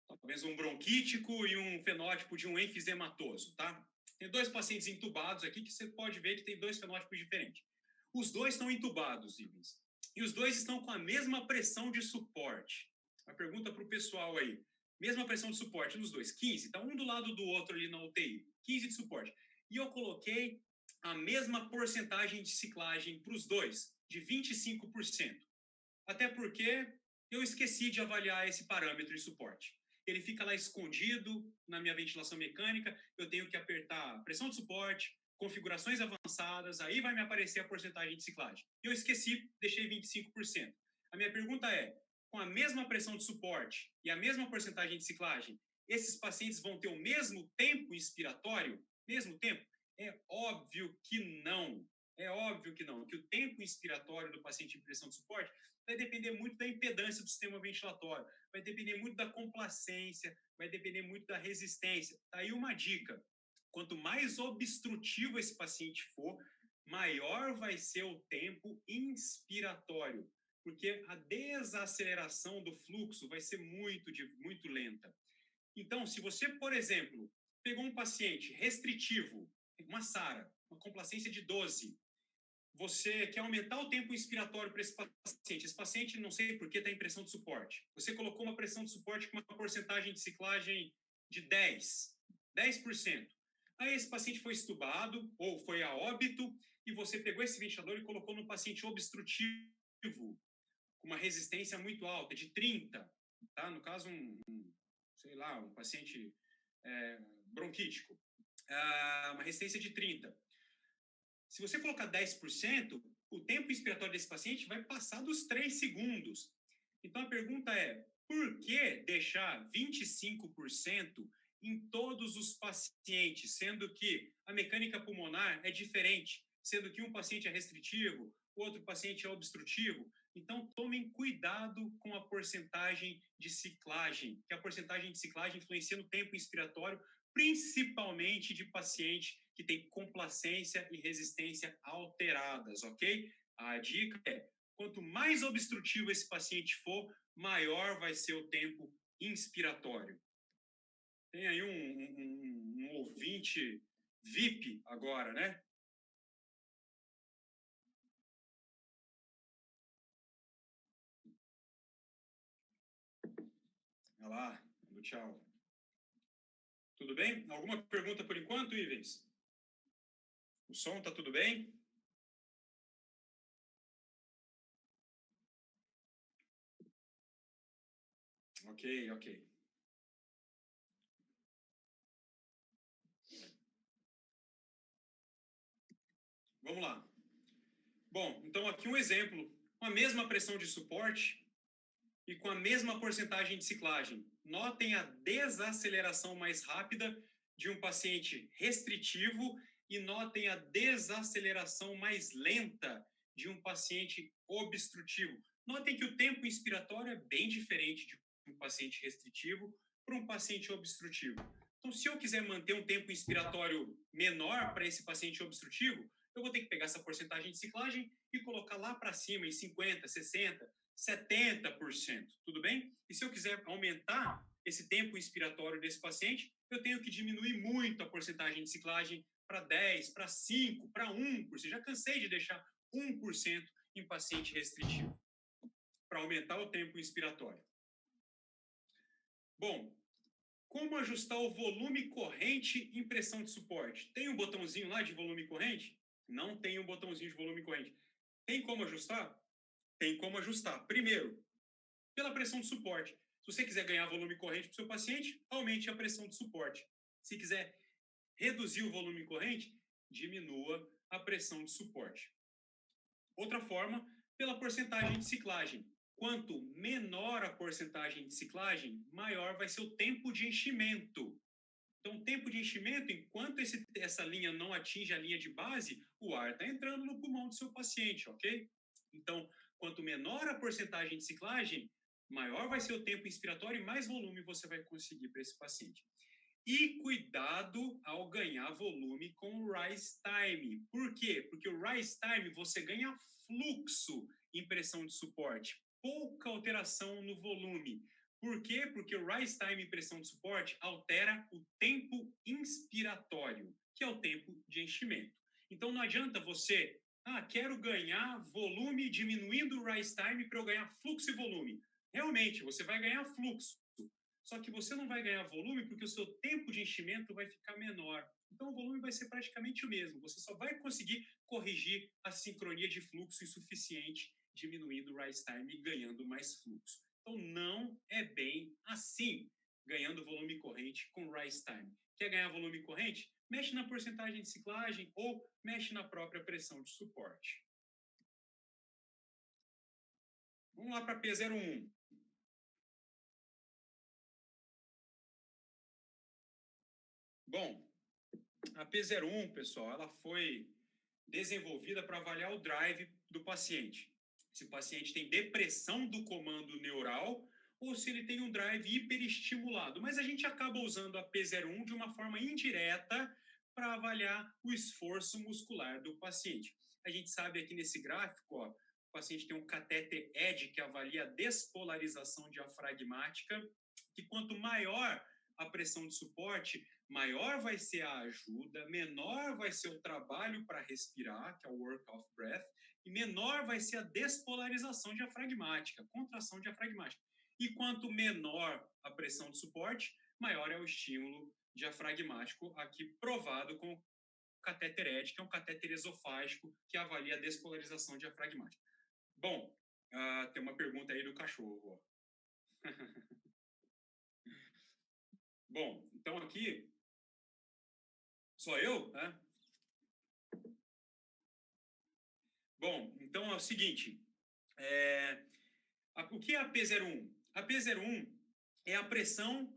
talvez um bronquítico e um fenótipo de um enfisematoso, tá? Tem 2 pacientes entubados aqui que você pode ver que tem 2 fenótipos diferentes. Os 2 estão entubados, Ivens. E os 2 estão com a mesma pressão de suporte. A pergunta para o pessoal aí. Mesma pressão de suporte nos 2, 15. Está um do lado do outro ali na UTI. 15 de suporte. E eu coloquei a mesma porcentagem de ciclagem para os 2, de 25%. Até porque eu esqueci de avaliar esse parâmetro de suporte. ele fica lá escondido na minha ventilação mecânica, eu tenho que apertar pressão de suporte, configurações avançadas, aí vai me aparecer a porcentagem de ciclagem. Eu esqueci, deixei 25%. A minha pergunta é, com a mesma pressão de suporte e a mesma porcentagem de ciclagem, esses pacientes vão ter o mesmo tempo inspiratório? Mesmo tempo? É óbvio que não. É óbvio que não. Que o tempo inspiratório do paciente em pressão de suporte vai depender muito da impedância do sistema ventilatório, vai depender muito da complacência, vai depender muito da resistência. Tá aí uma dica. Quanto mais obstrutivo esse paciente for, maior vai ser o tempo inspiratório, porque a desaceleração do fluxo vai ser muito lenta. Então, se você, por exemplo, pegou um paciente restritivo, uma SARA, uma complacência de 12, você quer aumentar o tempo inspiratório para esse paciente. Esse paciente, não sei por que, está em pressão de suporte. Você colocou uma pressão de suporte com uma porcentagem de ciclagem de 10%. Aí esse paciente foi estubado ou foi a óbito e você pegou esse ventilador e colocou no paciente obstrutivo com uma resistência muito alta, de 30, tá? No caso, sei lá, um paciente bronquítico, uma resistência de 30. Se você colocar 10%, o tempo inspiratório desse paciente vai passar dos 3 segundos. Então, a pergunta é, por que deixar 25% em todos os pacientes, sendo que a mecânica pulmonar é diferente, sendo que um paciente é restritivo, o outro paciente é obstrutivo? Então, tomem cuidado com a porcentagem de ciclagem, que a porcentagem de ciclagem influencia no tempo inspiratório, principalmente de paciente que tem complacência e resistência alteradas, ok? A dica é, quanto mais obstrutivo esse paciente for, maior vai ser o tempo inspiratório. Tem aí um ouvinte VIP agora, né? Olha lá, do tchau. Tudo bem? Alguma pergunta por enquanto, Ivens? O som tá tudo bem? Ok, ok. Vamos lá. Bom, então aqui um exemplo. Com a mesma pressão de suporte e com a mesma porcentagem de ciclagem. Notem a desaceleração mais rápida de um paciente restritivo e notem a desaceleração mais lenta de um paciente obstrutivo. Notem que o tempo inspiratório é bem diferente de um paciente restritivo para um paciente obstrutivo. Então, se eu quiser manter um tempo inspiratório menor para esse paciente obstrutivo, eu vou ter que pegar essa porcentagem de ciclagem e colocar lá para cima, em 50%, 60%, 70%, tudo bem? E se eu quiser aumentar esse tempo inspiratório desse paciente, eu tenho que diminuir muito a porcentagem de ciclagem para 10%, para 5%, para 1%. Já cansei de deixar 1% em paciente restritivo, para aumentar o tempo inspiratório. Bom, como ajustar o volume corrente em pressão de suporte? Tem um botãozinho lá de volume corrente? Não tem um botãozinho de volume corrente. Tem como ajustar? Tem como ajustar. Primeiro, pela pressão de suporte. Se você quiser ganhar volume corrente para o seu paciente, aumente a pressão de suporte. Se quiser reduzir o volume corrente, diminua a pressão de suporte. Outra forma, pela porcentagem de ciclagem. Quanto menor a porcentagem de ciclagem, maior vai ser o tempo de enchimento. Então, o tempo de enchimento, enquanto essa linha não atinge a linha de base, o ar está entrando no pulmão do seu paciente, ok? Então, quanto menor a porcentagem de ciclagem, maior vai ser o tempo inspiratório e mais volume você vai conseguir para esse paciente. E cuidado ao ganhar volume com o rise time. Por quê? Porque o rise time você ganha fluxo em pressão de suporte, pouca alteração no volume. Por quê? Porque o rise time em pressão de suporte altera o tempo inspiratório, que é o tempo de enchimento. Então não adianta você, quero ganhar volume diminuindo o rise time para eu ganhar fluxo e volume. Realmente, você vai ganhar fluxo. Só que você não vai ganhar volume porque o seu tempo de enchimento vai ficar menor. Então, o volume vai ser praticamente o mesmo. Você só vai conseguir corrigir a sincronia de fluxo insuficiente, diminuindo o rise time e ganhando mais fluxo. Então, não é bem assim. ganhando volume corrente com rise time. Quer ganhar volume corrente? Mexe na porcentagem de ciclagem ou mexe na própria pressão de suporte. Vamos lá para P01. Bom, a P01, pessoal, ela foi desenvolvida para avaliar o drive do paciente. Se o paciente tem depressão do comando neural ou se ele tem um drive hiperestimulado. Mas a gente acaba usando a P01 de uma forma indireta para avaliar o esforço muscular do paciente. A gente sabe aqui nesse gráfico, ó, o paciente tem um catéter ED que avalia a despolarização diafragmática, que quanto maior a pressão de suporte, maior vai ser a ajuda, menor vai ser o trabalho para respirar, que é o work of breath, e menor vai ser a despolarização diafragmática, contração diafragmática. E quanto menor a pressão de suporte, maior é o estímulo diafragmático, aqui provado com o catéter ED, que é um catéter esofágico que avalia a despolarização diafragmática. Bom, tem uma pergunta aí do cachorro. Bom, então aqui sou eu, né? Bom, então é o seguinte, o que é a P01? A P01 é a pressão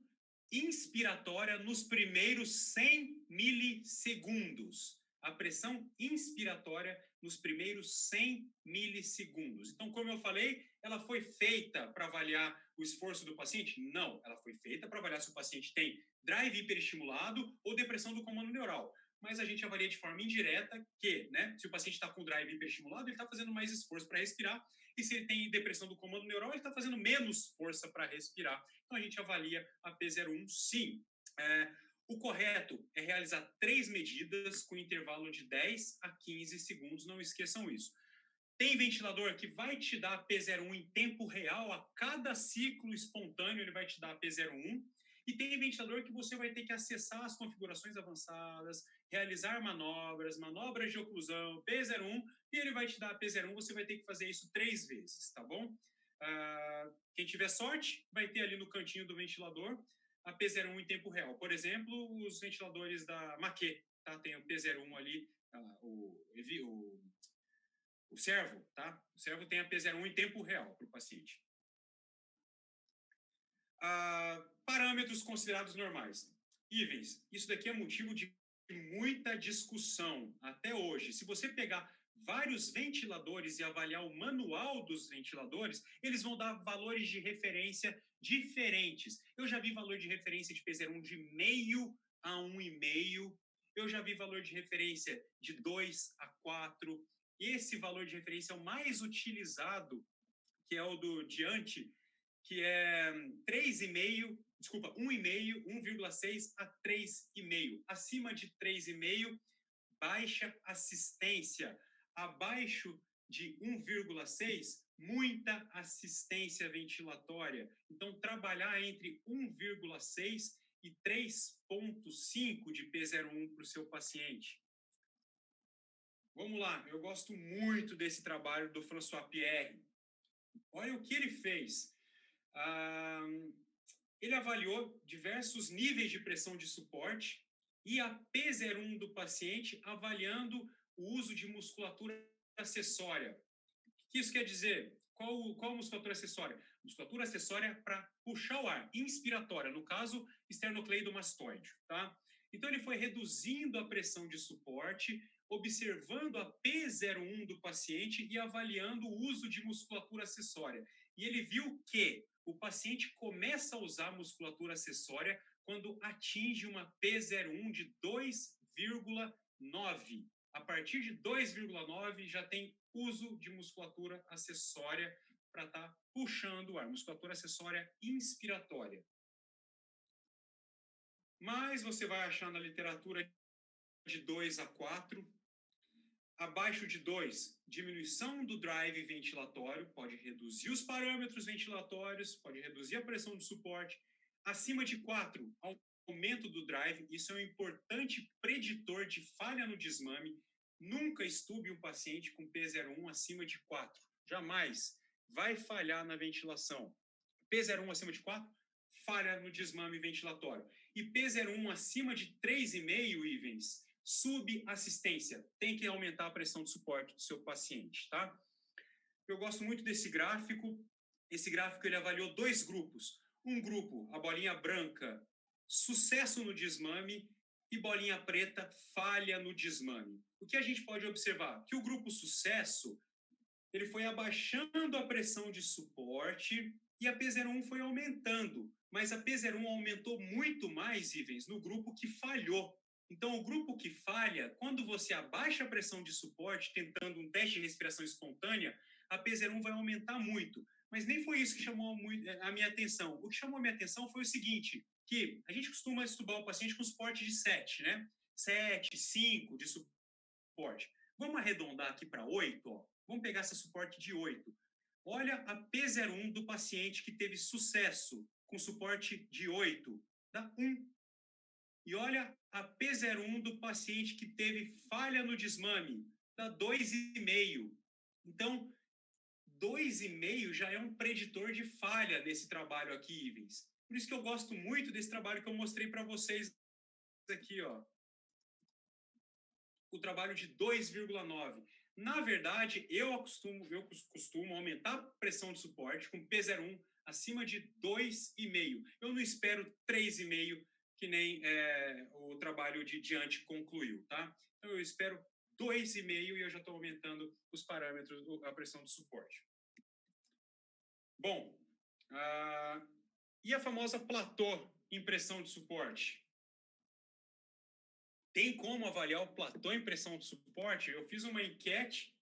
inspiratória nos primeiros 100 milissegundos. A pressão inspiratória nos primeiros 100 milissegundos. Então, como eu falei, ela foi feita para avaliar o esforço do paciente? Não, ela foi feita para avaliar se o paciente tem drive hiperestimulado ou depressão do comando neural. Mas a gente avalia de forma indireta que, né, se o paciente está com drive hiperestimulado, ele está fazendo mais esforço para respirar, e se ele tem depressão do comando neural, ele está fazendo menos força para respirar. Então, a gente avalia a P01, sim. O correto é realizar 3 medidas com intervalo de 10 a 15 segundos, não esqueçam isso. Tem ventilador que vai te dar a P01 em tempo real, a cada ciclo espontâneo ele vai te dar a P01, e tem ventilador que você vai ter que acessar as configurações avançadas, realizar manobras de oclusão, P01, e ele vai te dar a P01, você vai ter que fazer isso 3 vezes, tá bom? Quem tiver sorte, vai ter ali no cantinho do ventilador a P01 em tempo real. Por exemplo, os ventiladores da Maquet, tá? Tem o P01 ali, o Servo, tá? O Servo tem a P01 em tempo real para o paciente. Parâmetros considerados normais. Ivens, isso daqui é motivo de muita discussão até hoje. Se você pegar vários ventiladores e avaliar o manual dos ventiladores, eles vão dar valores de referência diferentes. Eu já vi valor de referência de P01 de meio a 1,5. Eu já vi valor de referência de 2 a 4. Esse valor de referência é o mais utilizado, que é o do Diante, que é 3,5, desculpa, 1,5, 1,6 a 3,5. Acima de 3,5, baixa assistência. Abaixo de 1,6, muita assistência ventilatória. Então, trabalhar entre 1,6 e 3,5 de P01 para o seu paciente. Vamos lá, eu gosto muito desse trabalho do François Pierre. Olha o que ele fez. Ele avaliou diversos níveis de pressão de suporte e a P01 do paciente avaliando o uso de musculatura acessória. O que isso quer dizer? Qual musculatura acessória? Musculatura acessória para puxar o ar, inspiratória, no caso, esternocleidomastoide, tá? Então, ele foi reduzindo a pressão de suporte, observando a P01 do paciente e avaliando o uso de musculatura acessória. E ele viu que o paciente começa a usar musculatura acessória quando atinge uma P01 de 2,9. A partir de 2,9 já tem uso de musculatura acessória para estar puxando o ar, musculatura acessória inspiratória. Mas você vai achar na literatura de 2 a 4. Abaixo de 2, diminuição do drive ventilatório, pode reduzir os parâmetros ventilatórios, pode reduzir a pressão de suporte. Acima de 4, aumento do drive, isso é um importante preditor de falha no desmame. Nunca estube um paciente com P01 acima de 4. Jamais vai falhar na ventilação. P01 acima de 4, falha no desmame ventilatório. E P01 acima de 3,5, Ivens, subassistência. Tem que aumentar a pressão de suporte do seu paciente, tá? Eu gosto muito desse gráfico. Esse gráfico ele avaliou 2 grupos. Um grupo, a bolinha branca, sucesso no desmame, e bolinha preta, falha no desmame. O que a gente pode observar? Que o grupo sucesso, ele foi abaixando a pressão de suporte e a P01 foi aumentando. Mas a P01 aumentou muito mais, Ivens, no grupo que falhou. Então, o grupo que falha, quando você abaixa a pressão de suporte, tentando um teste de respiração espontânea, a P01 vai aumentar muito. Mas nem foi isso que chamou a minha atenção. O que chamou a minha atenção foi o seguinte, que a gente costuma estubar o paciente com suporte de 7, né? 7, 5 de suporte. Vamos arredondar aqui para 8, ó. Vamos pegar esse suporte de 8. Olha a P01 do paciente que teve sucesso com suporte de 8, dá 1. E olha a P01 do paciente que teve falha no desmame, dá 2,5. Então, 2,5 já é um preditor de falha nesse trabalho aqui, Ivens. Por isso que eu gosto muito desse trabalho que eu mostrei para vocês aqui, ó. O trabalho de 2,9. Na verdade, eu costumo aumentar a pressão de suporte com P01 acima de 2,5. Eu não espero 3,5, que nem o trabalho de diante concluiu, tá? Então, eu espero 2,5 e eu já estou aumentando os parâmetros, a pressão de suporte. Bom, e a famosa platô em pressão de suporte? Tem como avaliar o platô em pressão de suporte? Eu fiz uma enquete,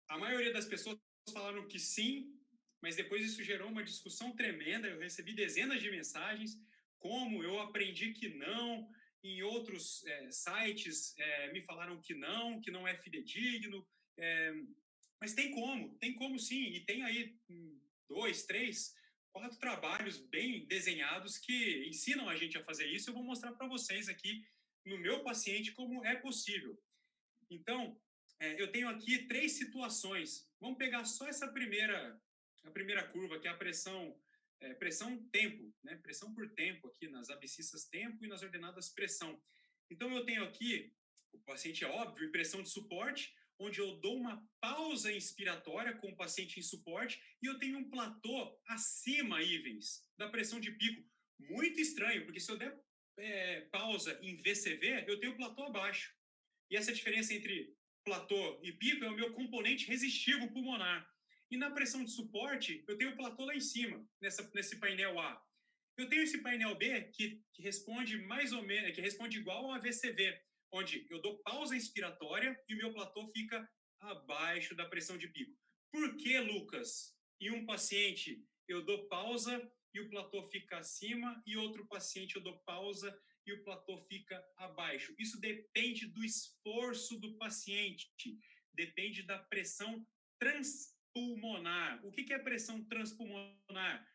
a maioria das pessoas falaram que sim, mas depois isso gerou uma discussão tremenda, eu recebi dezenas de mensagens, como eu aprendi que não, em outros sites me falaram que não é fidedigno, mas tem como sim, e tem aí 2, 3, 4 trabalhos bem desenhados que ensinam a gente a fazer isso. Eu vou mostrar para vocês aqui no meu paciente como é possível. Então, eu tenho aqui 3 situações. Vamos pegar só a primeira curva, que é a pressão tempo, né? Pressão por tempo aqui nas abscissas tempo e nas ordenadas pressão. Então, eu tenho aqui o paciente, é óbvio, em pressão de suporte, onde eu dou uma pausa inspiratória com o paciente em suporte e eu tenho um platô acima, Ivens, da pressão de pico. Muito estranho, porque se eu der pausa em VCV, eu tenho platô abaixo. E essa diferença entre platô e pico é o meu componente resistivo pulmonar. E na pressão de suporte, eu tenho o platô lá em cima, nesse painel A. Eu tenho esse painel B que responde mais ou menos, que responde igual a VCV, onde eu dou pausa inspiratória e o meu platô fica abaixo da pressão de pico. Por que, Lucas? Em um paciente eu dou pausa e o platô fica acima, e outro paciente eu dou pausa e o platô fica abaixo. Isso depende do esforço do paciente, depende da pressão transpulmonar. O que é pressão transpulmonar?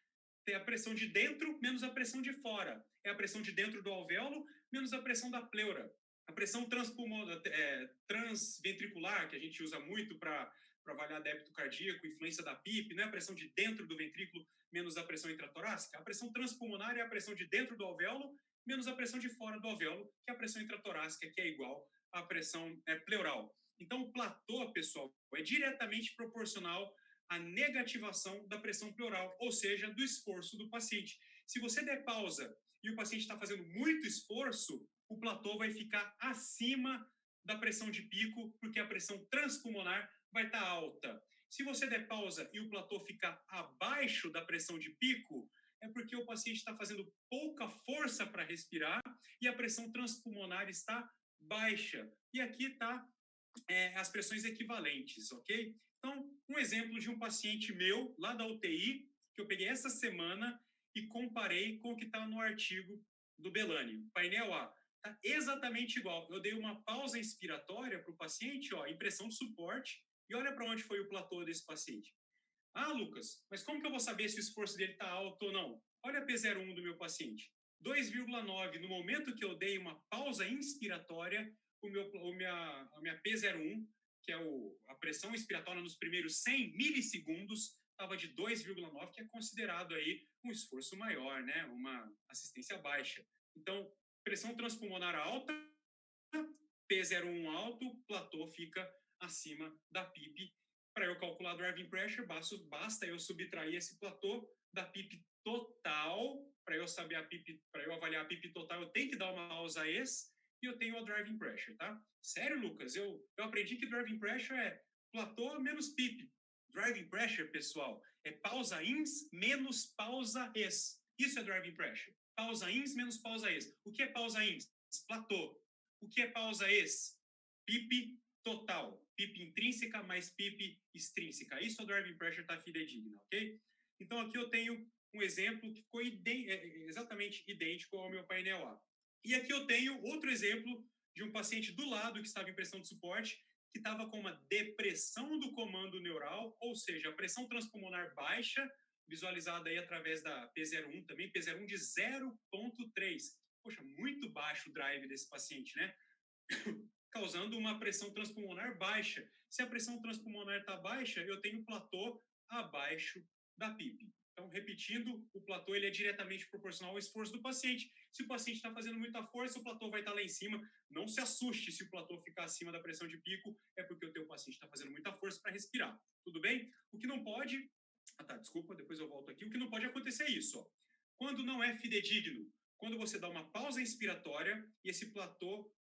É a pressão de dentro menos a pressão de fora. É a pressão de dentro do alvéolo menos a pressão da pleura. A pressão transventricular, que a gente usa muito para avaliar débito cardíaco, influência da PIP, não é a pressão de dentro do ventrículo menos a pressão intratorácica? A pressão transpulmonar é a pressão de dentro do alvéolo menos a pressão de fora do alvéolo, que é a pressão intratorácica, que é igual à pressão pleural. Então, o platô, pessoal, é diretamente proporcional à negativação da pressão pleural, ou seja, do esforço do paciente. Se você der pausa e o paciente está fazendo muito esforço, o platô vai ficar acima da pressão de pico, porque a pressão transpulmonar vai estar alta. Se você der pausa e o platô ficar abaixo da pressão de pico, é porque o paciente está fazendo pouca força para respirar e a pressão transpulmonar está baixa. E aqui está as pressões equivalentes, ok? Então, um exemplo de um paciente meu, lá da UTI, que eu peguei essa semana e comparei com o que está no artigo do Belani. Painel A, está exatamente igual. Eu dei uma pausa inspiratória para o paciente, ó, em pressão de suporte, e olha para onde foi o platô desse paciente. Ah, Lucas, mas como que eu vou saber se o esforço dele está alto ou não? Olha a P01 do meu paciente. 2,9. No momento que eu dei uma pausa inspiratória, a minha P01, que é a pressão inspiratória nos primeiros 100 milissegundos, estava de 2,9, que é considerado aí um esforço maior, né? Uma assistência baixa. Então, pressão transpulmonar alta, P01 alto, platô fica acima da PIP. Para eu calcular driving pressure, basta eu subtrair esse platô da PIP total. Para eu saber a PIP, para eu avaliar a PIP total, eu tenho que dar uma pausa ex e eu tenho a driving pressure, tá? Sério, Lucas? Eu aprendi que driving pressure é platô menos PIP. Driving pressure, pessoal, é pausa ins menos pausa ex. Isso é driving pressure. Pausa ins menos pausa ex. O que é pausa ins? Platô. O que é pausa ex? PIP total. PIP intrínseca mais PIP extrínseca. Isso a driving pressure está fidedigna, ok? Então, aqui eu tenho um exemplo que ficou exatamente idêntico ao meu painel A. E aqui eu tenho outro exemplo de um paciente do lado que estava em pressão de suporte, que estava com uma depressão do comando neural, ou seja, a pressão transpulmonar baixa, visualizada aí através da P01 também, P01 de 0,3. Poxa, muito baixo o drive desse paciente, né? Causando uma pressão transpulmonar baixa. Se a pressão transpulmonar está baixa, eu tenho platô abaixo da PIP. Então, repetindo, o platô ele é diretamente proporcional ao esforço do paciente. Se o paciente está fazendo muita força, o platô vai estar lá em cima. Não se assuste se o platô ficar acima da pressão de pico, é porque o teu paciente está fazendo muita força para respirar. Tudo bem? O que não pode... desculpa, depois eu volto aqui. O que não pode acontecer é isso, ó. Quando não é fidedigno, quando você dá uma pausa inspiratória e esse platô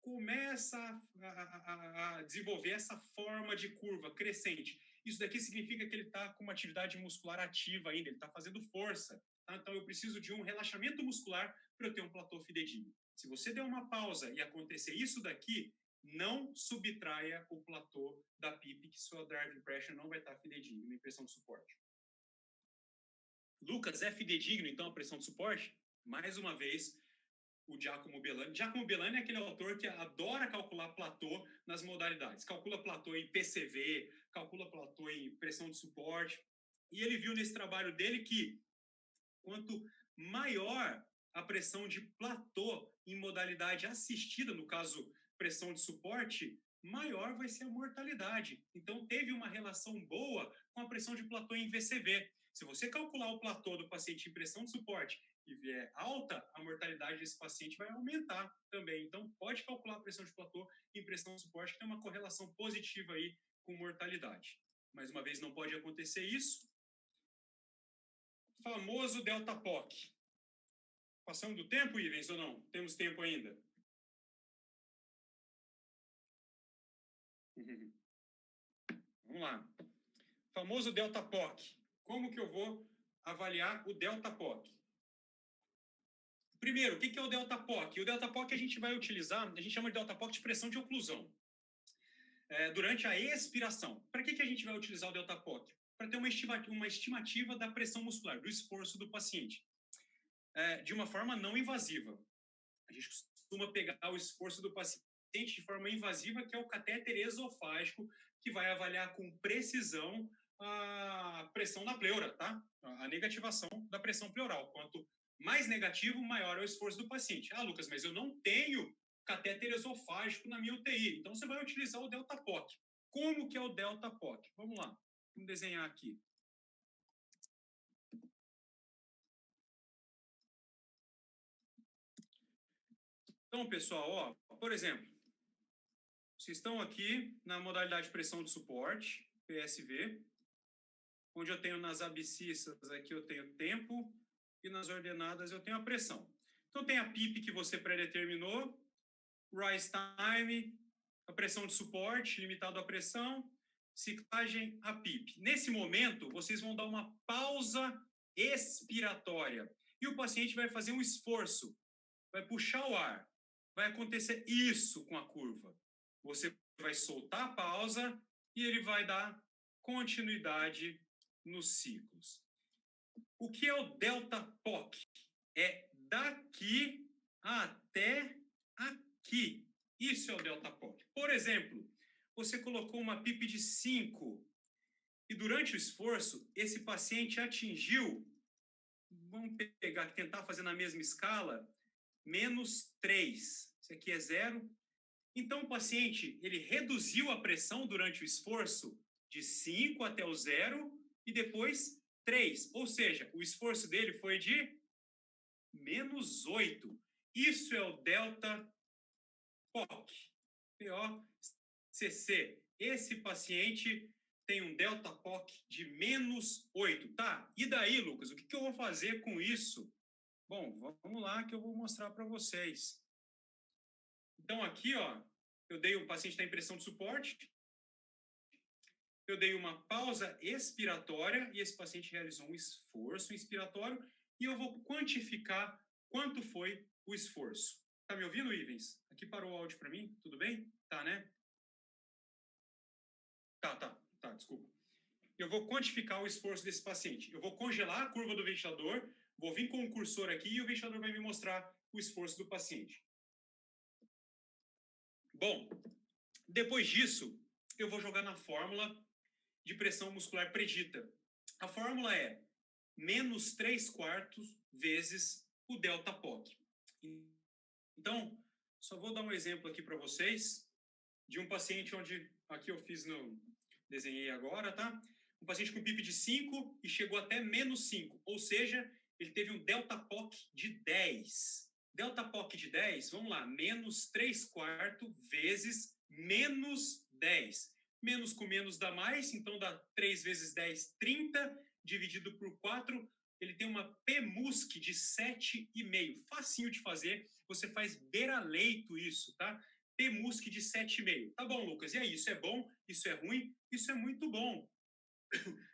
começa a desenvolver essa forma de curva crescente. Isso daqui significa que ele está com uma atividade muscular ativa ainda, ele está fazendo força. Tá? Então, eu preciso de um relaxamento muscular para eu ter um platô fidedigno. Se você der uma pausa e acontecer isso daqui, não subtraia o platô da PIP, que sua driving pressure não vai estar fidedigno em pressão de suporte. Lucas, é fidedigno, então, a pressão de suporte? Mais uma vez, o Giacomo Bellani. Giacomo Bellani é aquele autor que adora calcular platô nas modalidades. Calcula platô em PCV, calcula platô em pressão de suporte. E ele viu nesse trabalho dele que quanto maior a pressão de platô em modalidade assistida, no caso, pressão de suporte, maior vai ser a mortalidade. Então, teve uma relação boa com a pressão de platô em VCV. Se você calcular o platô do paciente em pressão de suporte e vier alta, a mortalidade desse paciente vai aumentar também. Então, pode calcular a pressão de platô em pressão de suporte, que tem uma correlação positiva aí com mortalidade. Mais uma vez, não pode acontecer isso. Famoso delta POC. Passamos do tempo, Ivens, ou não? Temos tempo ainda? Vamos lá. Famoso delta POC. Como que eu vou avaliar o delta POC? Primeiro, o que é o delta POC? O delta POC a gente vai utilizar, a gente chama de delta POC de pressão de oclusão. Durante a expiração. Para que a gente vai utilizar o delta POC? Para ter uma estimativa da pressão muscular, do esforço do paciente. De uma forma não invasiva. A gente costuma pegar o esforço do paciente de forma invasiva, que é o catéter esofágico, que vai avaliar com precisão a pressão na pleura, tá? A negativação da pressão pleural. Quanto mais negativo, maior é o esforço do paciente. Ah, Lucas, mas eu não tenho catéter esofágico na minha UTI. Então, você vai utilizar o delta POC. Como que é o delta POC? Vamos lá. Vamos desenhar aqui. Então, pessoal, ó, por exemplo, vocês estão aqui na modalidade de pressão de suporte, PSV, onde eu tenho nas abscissas aqui eu tenho tempo e nas ordenadas eu tenho a pressão. Então, tem a PIP que você predeterminou, rise time, a pressão de suporte, limitado à pressão, ciclagem a PIP. Nesse momento, vocês vão dar uma pausa expiratória e o paciente vai fazer um esforço, vai puxar o ar. Vai acontecer isso com a curva. Você vai soltar a pausa e ele vai dar continuidade nos ciclos. O que é o delta POC? É daqui até aqui. Isso é o delta POC. Por exemplo, você colocou uma PIP de 5 e durante o esforço, esse paciente atingiu, vamos pegar, tentar fazer na mesma escala, menos 3. Isso aqui é 0. Então, o paciente, ele reduziu a pressão durante o esforço de 5 até o 0 e depois 3. Ou seja, o esforço dele foi de menos 8. Isso é o delta POC. POCC. Esse paciente tem um delta POC de menos 8. Tá, e daí, Lucas, o que eu vou fazer com isso? Bom, vamos lá que eu vou mostrar para vocês. Então, aqui, ó, eu dei o paciente da impressão de suporte, eu dei uma pausa expiratória e esse paciente realizou um esforço inspiratório e eu vou quantificar quanto foi o esforço. Tá me ouvindo, Ivens? Aqui parou o áudio para mim, tudo bem? Tá, né? Tá, desculpa. Eu vou quantificar o esforço desse paciente. Eu vou congelar a curva do ventilador, vou vir com o cursor aqui e o ventilador vai me mostrar o esforço do paciente. Bom, depois disso, eu vou jogar na fórmula de pressão muscular predita. A fórmula é menos 3/4 vezes o delta POC. Então, só vou dar um exemplo aqui para vocês de um paciente onde, aqui eu desenhei agora, tá? Um paciente com PIP de 5 e chegou até menos 5, ou seja, ele teve um delta POC de 10. Delta POC de 10, vamos lá, menos 3/4 vezes menos 10. Menos com menos dá mais, então dá 3 vezes 10, 30, dividido por 4, ele tem uma PMUSC de 7,5. Facinho de fazer, você faz beira-leito isso, tá? PMUSC de 7,5. Tá bom, Lucas, e aí, isso é bom? Isso é ruim? Isso é muito bom.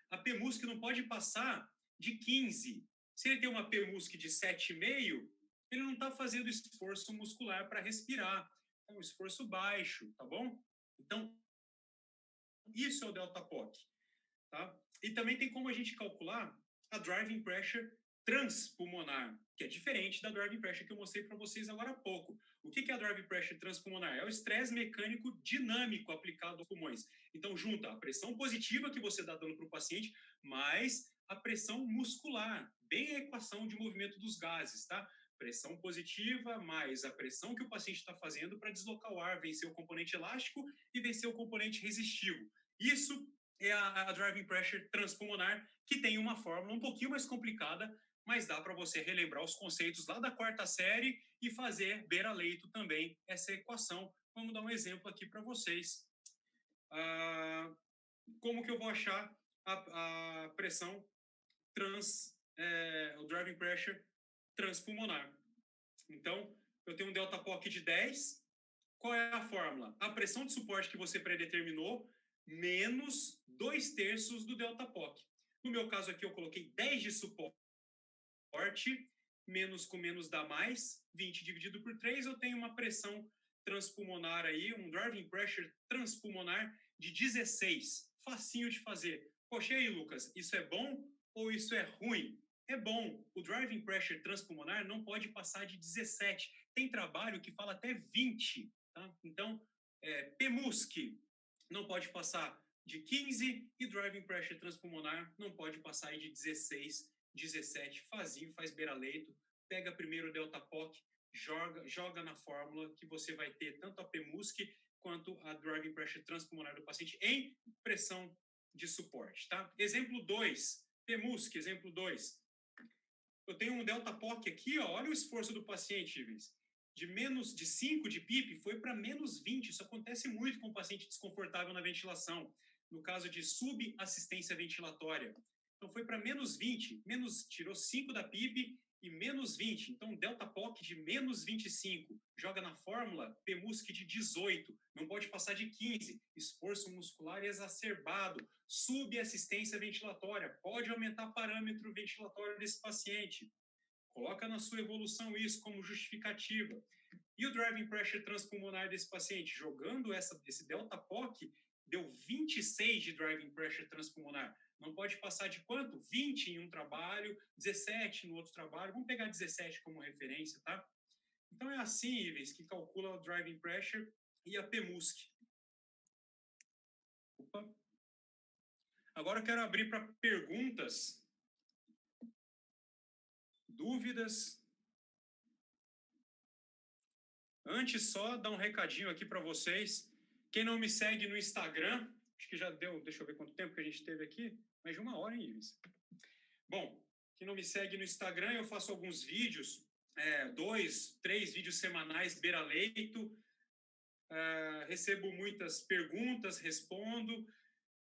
A PMUSC não pode passar de 15. Se ele tem uma PMUSC de 7,5, ele não está fazendo esforço muscular para respirar. É um esforço baixo, tá bom? Então, isso é o delta POC, tá? E também tem como a gente calcular a driving pressure transpulmonar, que é diferente da driving pressure que eu mostrei para vocês agora há pouco. O que é a driving pressure transpulmonar? É o estresse mecânico dinâmico aplicado aos pulmões. Então, junta a pressão positiva que você está dando para o paciente, mais a pressão muscular, bem a equação de movimento dos gases, tá? Pressão positiva mais a pressão que o paciente está fazendo para deslocar o ar, vencer o componente elástico e vencer o componente resistivo. Isso é a driving pressure transpulmonar, que tem uma fórmula um pouquinho mais complicada, mas dá para você relembrar os conceitos lá da 4ª série e fazer beira-leito também essa equação. Vamos dar um exemplo aqui para vocês. Como que eu vou achar a pressão o driving pressure transpulmonar? Então, eu tenho um delta POC de 10. Qual é a fórmula? A pressão de suporte que você predeterminou menos 2/3 do delta POC. No meu caso aqui, eu coloquei 10 de suporte, menos com menos dá mais, 20 dividido por 3, eu tenho uma pressão transpulmonar aí, um driving pressure transpulmonar de 16. Facinho de fazer. Poxa, e aí, Lucas, isso é bom ou isso é ruim? É bom. O driving pressure transpulmonar não pode passar de 17. Tem trabalho que fala até 20. Tá? Então, PMUSC não pode passar de 15 e driving pressure transpulmonar não pode passar aí de 16, 17. Fazinho, faz beira-leito, pega primeiro o delta POC, joga na fórmula que você vai ter tanto a PMUSC quanto a driving pressure transpulmonar do paciente em pressão de suporte, tá? Exemplo 2, PMUSC, exemplo 2. Eu tenho um delta POC aqui, ó, olha o esforço do paciente, Ivens. De menos de 5 de PIP foi para menos 20. Isso acontece muito com o paciente desconfortável na ventilação, no caso de subassistência ventilatória. Então foi para menos 20, tirou 5 da PIP e menos 20. Então delta POC de menos 25. Joga na fórmula PMUSC de 18. Não pode passar de 15. Esforço muscular exacerbado. Subassistência ventilatória. Pode aumentar parâmetro ventilatório desse paciente. Coloca na sua evolução isso como justificativa. E o driving pressure transpulmonar desse paciente, jogando esse delta POC, deu 26 de driving pressure transpulmonar. Não pode passar de quanto? 20 em um trabalho, 17 no outro trabalho. Vamos pegar 17 como referência, tá? Então é assim, Ivens, que calcula o driving pressure e a PMUSC. Opa. Agora eu quero abrir para perguntas, dúvidas. Antes, só dar um recadinho aqui para vocês. Quem não me segue no Instagram, Acho que já deu, deixa eu ver quanto tempo que a gente teve aqui. Mais de 1 hora, hein, Ives? Bom, quem não me segue no Instagram, eu faço alguns vídeos, 2, 3 vídeos semanais, beira-leito. Recebo muitas perguntas, respondo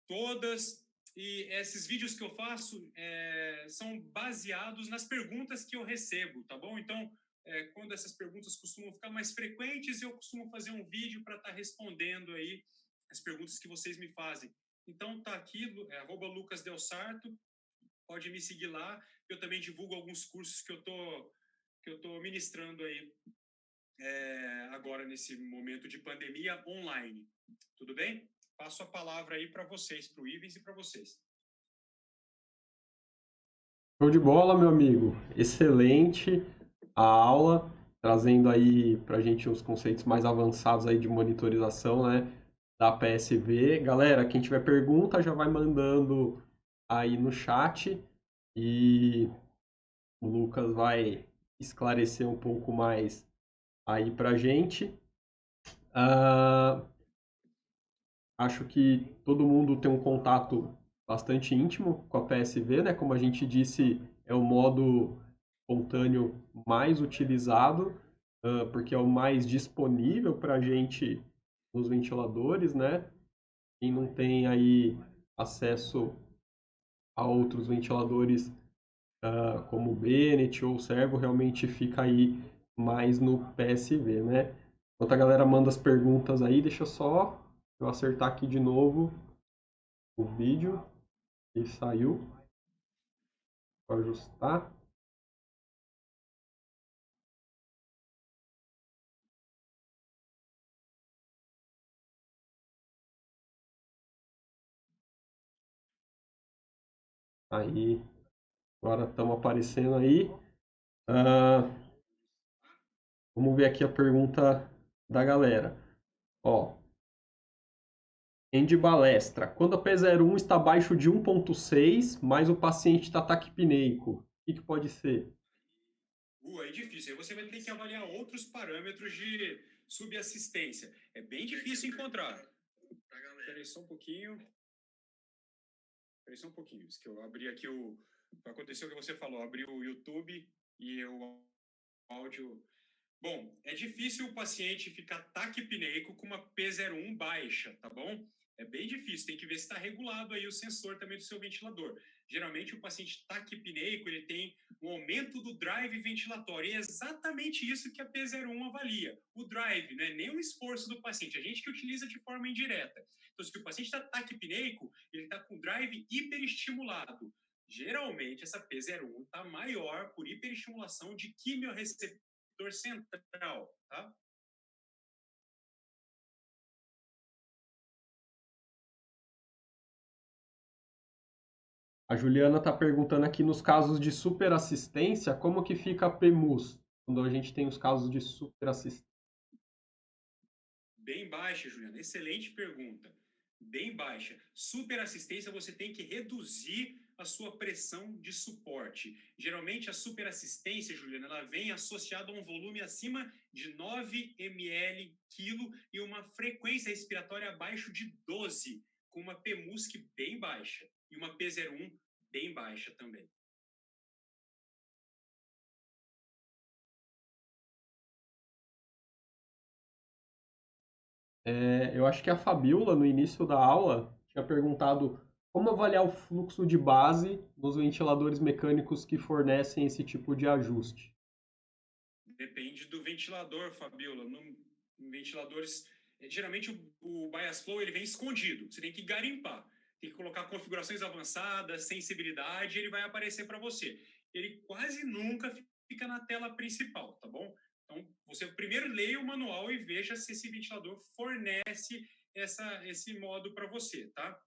todas. E esses vídeos que eu faço são baseados nas perguntas que eu recebo, tá bom? Então, quando essas perguntas costumam ficar mais frequentes, eu costumo fazer um vídeo para estar respondendo aí as perguntas que vocês me fazem. Então, tá aqui, @lucasdelsarto, pode me seguir lá. Eu também divulgo alguns cursos que eu tô ministrando aí agora nesse momento de pandemia online. Tudo bem? Passo a palavra aí para vocês, para o Ivens e para vocês. Show de bola, meu amigo. Excelente a aula, trazendo aí para a gente uns conceitos mais avançados aí de monitorização, né, da PSV. Galera, quem tiver pergunta já vai mandando aí no chat e o Lucas vai esclarecer um pouco mais aí para a gente. Acho que todo mundo tem um contato bastante íntimo com a PSV, né? Como a gente disse, é o modo espontâneo mais utilizado, porque é o mais disponível para a gente nos ventiladores, né? Quem não tem aí acesso a outros ventiladores como o Bennett ou o Servo realmente fica aí mais no PSV, né? Enquanto a galera manda as perguntas aí, deixa só eu acertar aqui de novo o vídeo e saiu. Vou ajustar. Aí, agora estamos aparecendo aí. Ah, vamos ver aqui a pergunta da galera. Ó, Andy Balestra. Quando a P01 está abaixo de 1,6, mas o paciente está taquipneico, o que pode ser? É difícil. Aí você vai ter que avaliar outros parâmetros de subassistência. É bem difícil encontrar. Espera só um pouquinho. Espera só um pouquinho. Que eu abri aqui o... Aconteceu o que você falou. Abri o YouTube e o áudio... Bom, é difícil o paciente ficar taquipneico com uma P01 baixa, tá bom? É bem difícil, tem que ver se está regulado aí o sensor também do seu ventilador. Geralmente o paciente taquipneico, ele tem um aumento do drive ventilatório, e é exatamente isso que a P01 avalia, o drive, não é nem o esforço do paciente, a gente que utiliza de forma indireta. Então, se o paciente está taquipneico, ele está com drive hiperestimulado. Geralmente, essa P01 está maior por hiperestimulação de quimiorreceptor central, tá? A Juliana está perguntando aqui nos casos de superassistência, como que fica a PEMUS, quando a gente tem os casos de superassistência? Bem baixa, Juliana. Excelente pergunta. Bem baixa. Superassistência, você tem que reduzir a sua pressão de suporte. Geralmente, a superassistência, Juliana, ela vem associada a um volume acima de 9 ml quilo e uma frequência respiratória abaixo de 12, com uma PMUSC bem baixa e uma P01 bem baixa também. Eu acho que a Fabiola, no início da aula, tinha perguntado como avaliar o fluxo de base nos ventiladores mecânicos que fornecem esse tipo de ajuste. Depende do ventilador, Fabiola. No ventiladores, geralmente o bias flow ele vem escondido. Você tem que garimpar. Tem que colocar configurações avançadas, sensibilidade, ele vai aparecer para você. Ele quase nunca fica na tela principal, tá bom? Então, você primeiro leia o manual e veja se esse ventilador fornece esse modo para você, tá?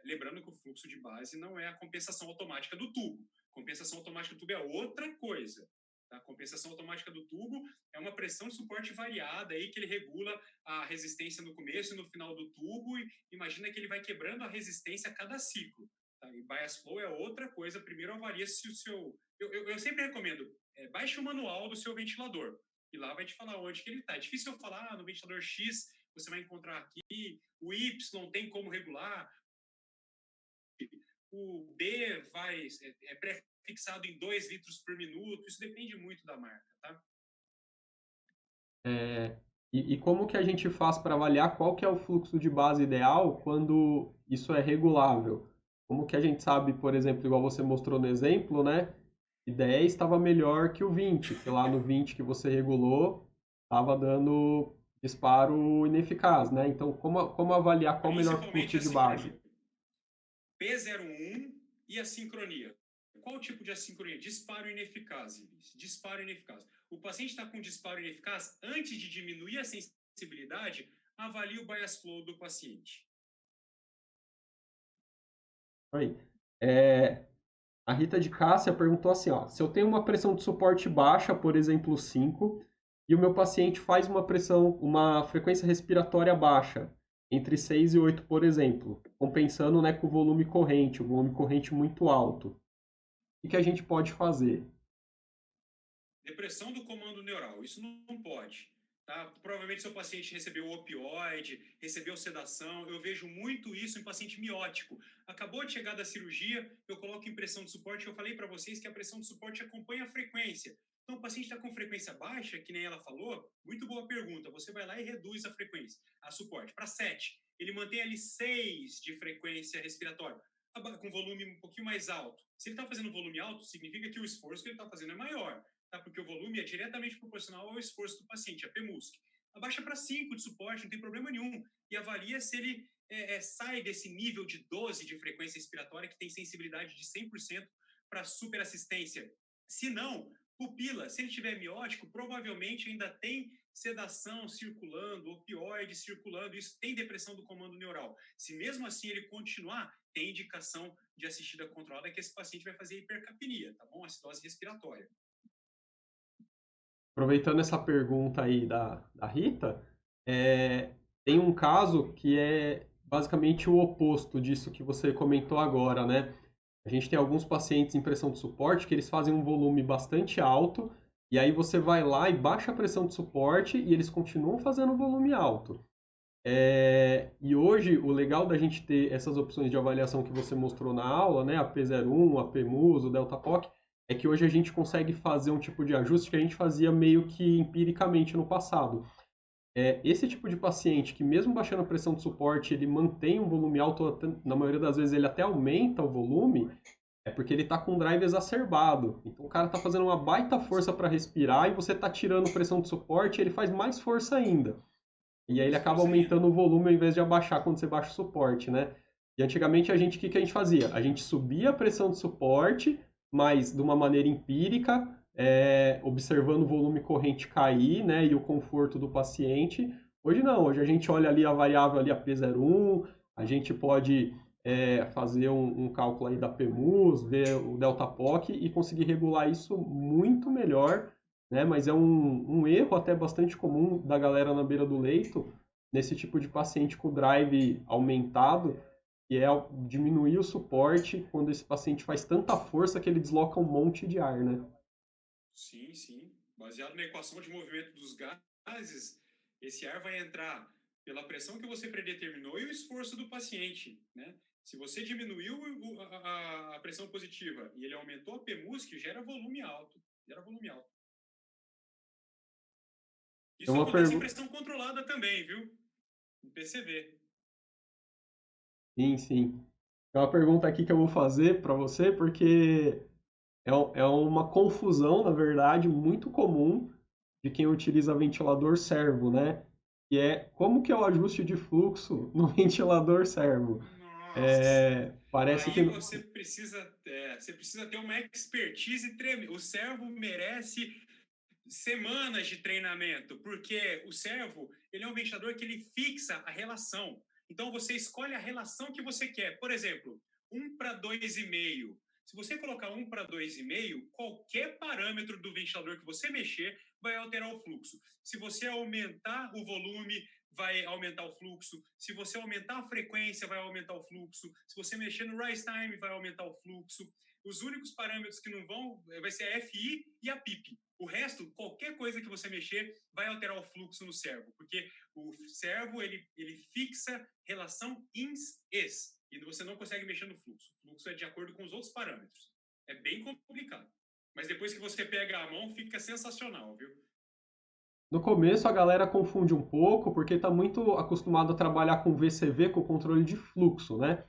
Lembrando que o fluxo de base não é a compensação automática do tubo. Compensação automática do tubo é outra coisa. A compensação automática do tubo é uma pressão de suporte variada aí que ele regula a resistência no começo e no final do tubo e imagina que ele vai quebrando a resistência a cada ciclo. Tá? E bias flow é outra coisa. Primeiro avalia se o seu... Eu sempre recomendo, baixe o manual do seu ventilador e lá vai te falar onde que ele está. É difícil eu falar no ventilador X você vai encontrar aqui, o Y tem como regular, o B é pré-fixado em 2 litros por minuto, isso depende muito da marca, tá? É, e como que a gente faz para avaliar qual que é o fluxo de base ideal quando isso é regulável? Como que a gente sabe, por exemplo, igual você mostrou no exemplo, né? Que 10 estava melhor que o 20, que lá no 20 que você regulou estava dando disparo ineficaz, né? Então, como avaliar qual o melhor Principalmente fluxo a de base? sincronia. P01 e a sincronia. Qual tipo de assincronia? Disparo ineficaz, Ibis. Disparo ineficaz. O paciente está com disparo ineficaz, antes de diminuir a sensibilidade, avalie o bias flow do paciente. Aí. A Rita de Cássia perguntou assim, ó, se eu tenho uma pressão de suporte baixa, por exemplo, 5, e o meu paciente faz uma frequência respiratória baixa, entre 6 e 8, por exemplo, compensando, né, com o volume corrente muito alto. O que a gente pode fazer? Depressão do comando neural, isso não pode. Tá? Provavelmente seu paciente recebeu opioide, recebeu sedação. Eu vejo muito isso em paciente miótico. Acabou de chegar da cirurgia, eu coloco em pressão de suporte. Eu falei para vocês que a pressão de suporte acompanha a frequência. Então, o paciente está com frequência baixa, que nem ela falou, muito boa pergunta. Você vai lá e reduz a frequência, a suporte, para 7. Ele mantém ali 6 de frequência respiratória, com volume um pouquinho mais alto. Se ele está fazendo volume alto, significa que o esforço que ele está fazendo é maior. Tá? Porque o volume é diretamente proporcional ao esforço do paciente, a PMUSC. Abaixa para 5 de suporte, não tem problema nenhum. E avalia se ele sai desse nível de 12 de frequência respiratória, que tem sensibilidade de 100% para superassistência. Se não, pupila, se ele tiver miótico, provavelmente ainda tem sedação circulando, opioide circulando, isso tem depressão do comando neural. Se mesmo assim ele continuar, tem indicação de assistida controlada que esse paciente vai fazer hipercapnia, tá bom? Acidose respiratória. Aproveitando essa pergunta aí da Rita, é, tem um caso que é basicamente o oposto disso que você comentou agora, né? A gente tem alguns pacientes em pressão de suporte que eles fazem um volume bastante alto, e aí você vai lá e baixa a pressão de suporte e eles continuam fazendo volume alto. E hoje o legal da gente ter essas opções de avaliação que você mostrou na aula, né, a P01, a PMUS, o Delta POC, é que hoje a gente consegue fazer um tipo de ajuste que a gente fazia meio que empiricamente no passado. Esse tipo de paciente que mesmo baixando a pressão de suporte, ele mantém um volume alto, na maioria das vezes ele até aumenta o volume, é porque ele está com um drive exacerbado. Então o cara está fazendo uma baita força para respirar e você está tirando pressão de suporte e ele faz mais força ainda. E aí ele acaba Esforço ainda. aumentando o volume ao invés de abaixar quando você baixa o suporte, né? E antigamente o que a gente fazia? A gente subia a pressão de suporte, mas de uma maneira empírica, observando o volume corrente cair, né? E o conforto do paciente. Hoje não, hoje a gente olha ali a variável ali, a P01, a gente pode fazer um cálculo aí da PMUS, ver o delta POC e conseguir regular isso muito melhor, né? Mas é um erro até bastante comum da galera na beira do leito, nesse tipo de paciente com drive aumentado, que é diminuir o suporte quando esse paciente faz tanta força que ele desloca um monte de ar, né? Sim, sim. Baseado na equação de movimento dos gases, esse ar vai entrar pela pressão que você predeterminou e o esforço do paciente, né? Se você diminuiu a pressão positiva e ele aumentou a PMUSC, gera volume alto. Gera volume alto. Tem Isso uma acontece em pergunta. pressão controlada também, viu? Em PCV. Sim, sim. Tem uma pergunta aqui que eu vou fazer para você, porque é uma confusão, na verdade, muito comum de quem utiliza ventilador servo, né? Que é como que é o ajuste de fluxo no ventilador servo. Nossa. Parece que Aí você precisa ter uma expertise tremenda. O servo merece semanas de treinamento, porque o servo, ele é um ventilador que ele fixa a relação. Então você escolhe a relação que você quer. Por exemplo, 1:2,5. Se você colocar 1:2,5, qualquer parâmetro do ventilador que você mexer vai alterar o fluxo. Se você aumentar o volume, vai aumentar o fluxo. Se você aumentar a frequência, vai aumentar o fluxo. Se você mexer no rise time, vai aumentar o fluxo. Os únicos parâmetros que não vão vai ser a FI e a PIP. O resto, qualquer coisa que você mexer, vai alterar o fluxo no servo, porque o servo ele fixa relação ins-es e você não consegue mexer no fluxo. O fluxo é de acordo com os outros parâmetros. É bem complicado. Mas depois que você pega a mão, fica sensacional, viu? No começo a galera confunde um pouco porque está muito acostumado a trabalhar com VCV, com controle de fluxo, né?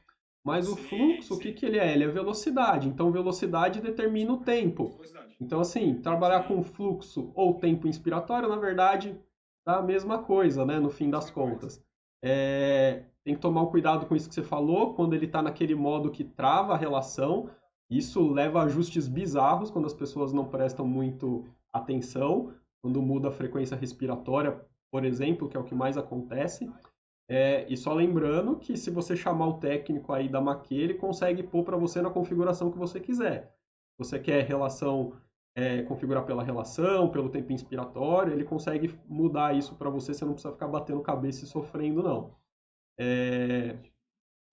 Mas o Sim, fluxo, o que sim. que ele é? Ele é velocidade. Então velocidade determina o tempo. Velocidade. Então assim, trabalhar com Sim, fluxo ou tempo inspiratório, na verdade, dá a mesma coisa, né? No fim das mesma coisa. contas. Tem que tomar um cuidado com isso que você falou, quando ele está naquele modo que trava a relação. Isso leva a ajustes bizarros quando as pessoas não prestam muito atenção quando muda a frequência respiratória, por exemplo, que é o que mais acontece. E só lembrando que se você chamar o técnico aí da Maquê, ele consegue pôr para você na configuração que você quiser. Você quer relação, configurar pela relação, pelo tempo inspiratório, ele consegue mudar isso para você, você não precisa ficar batendo cabeça e sofrendo, não.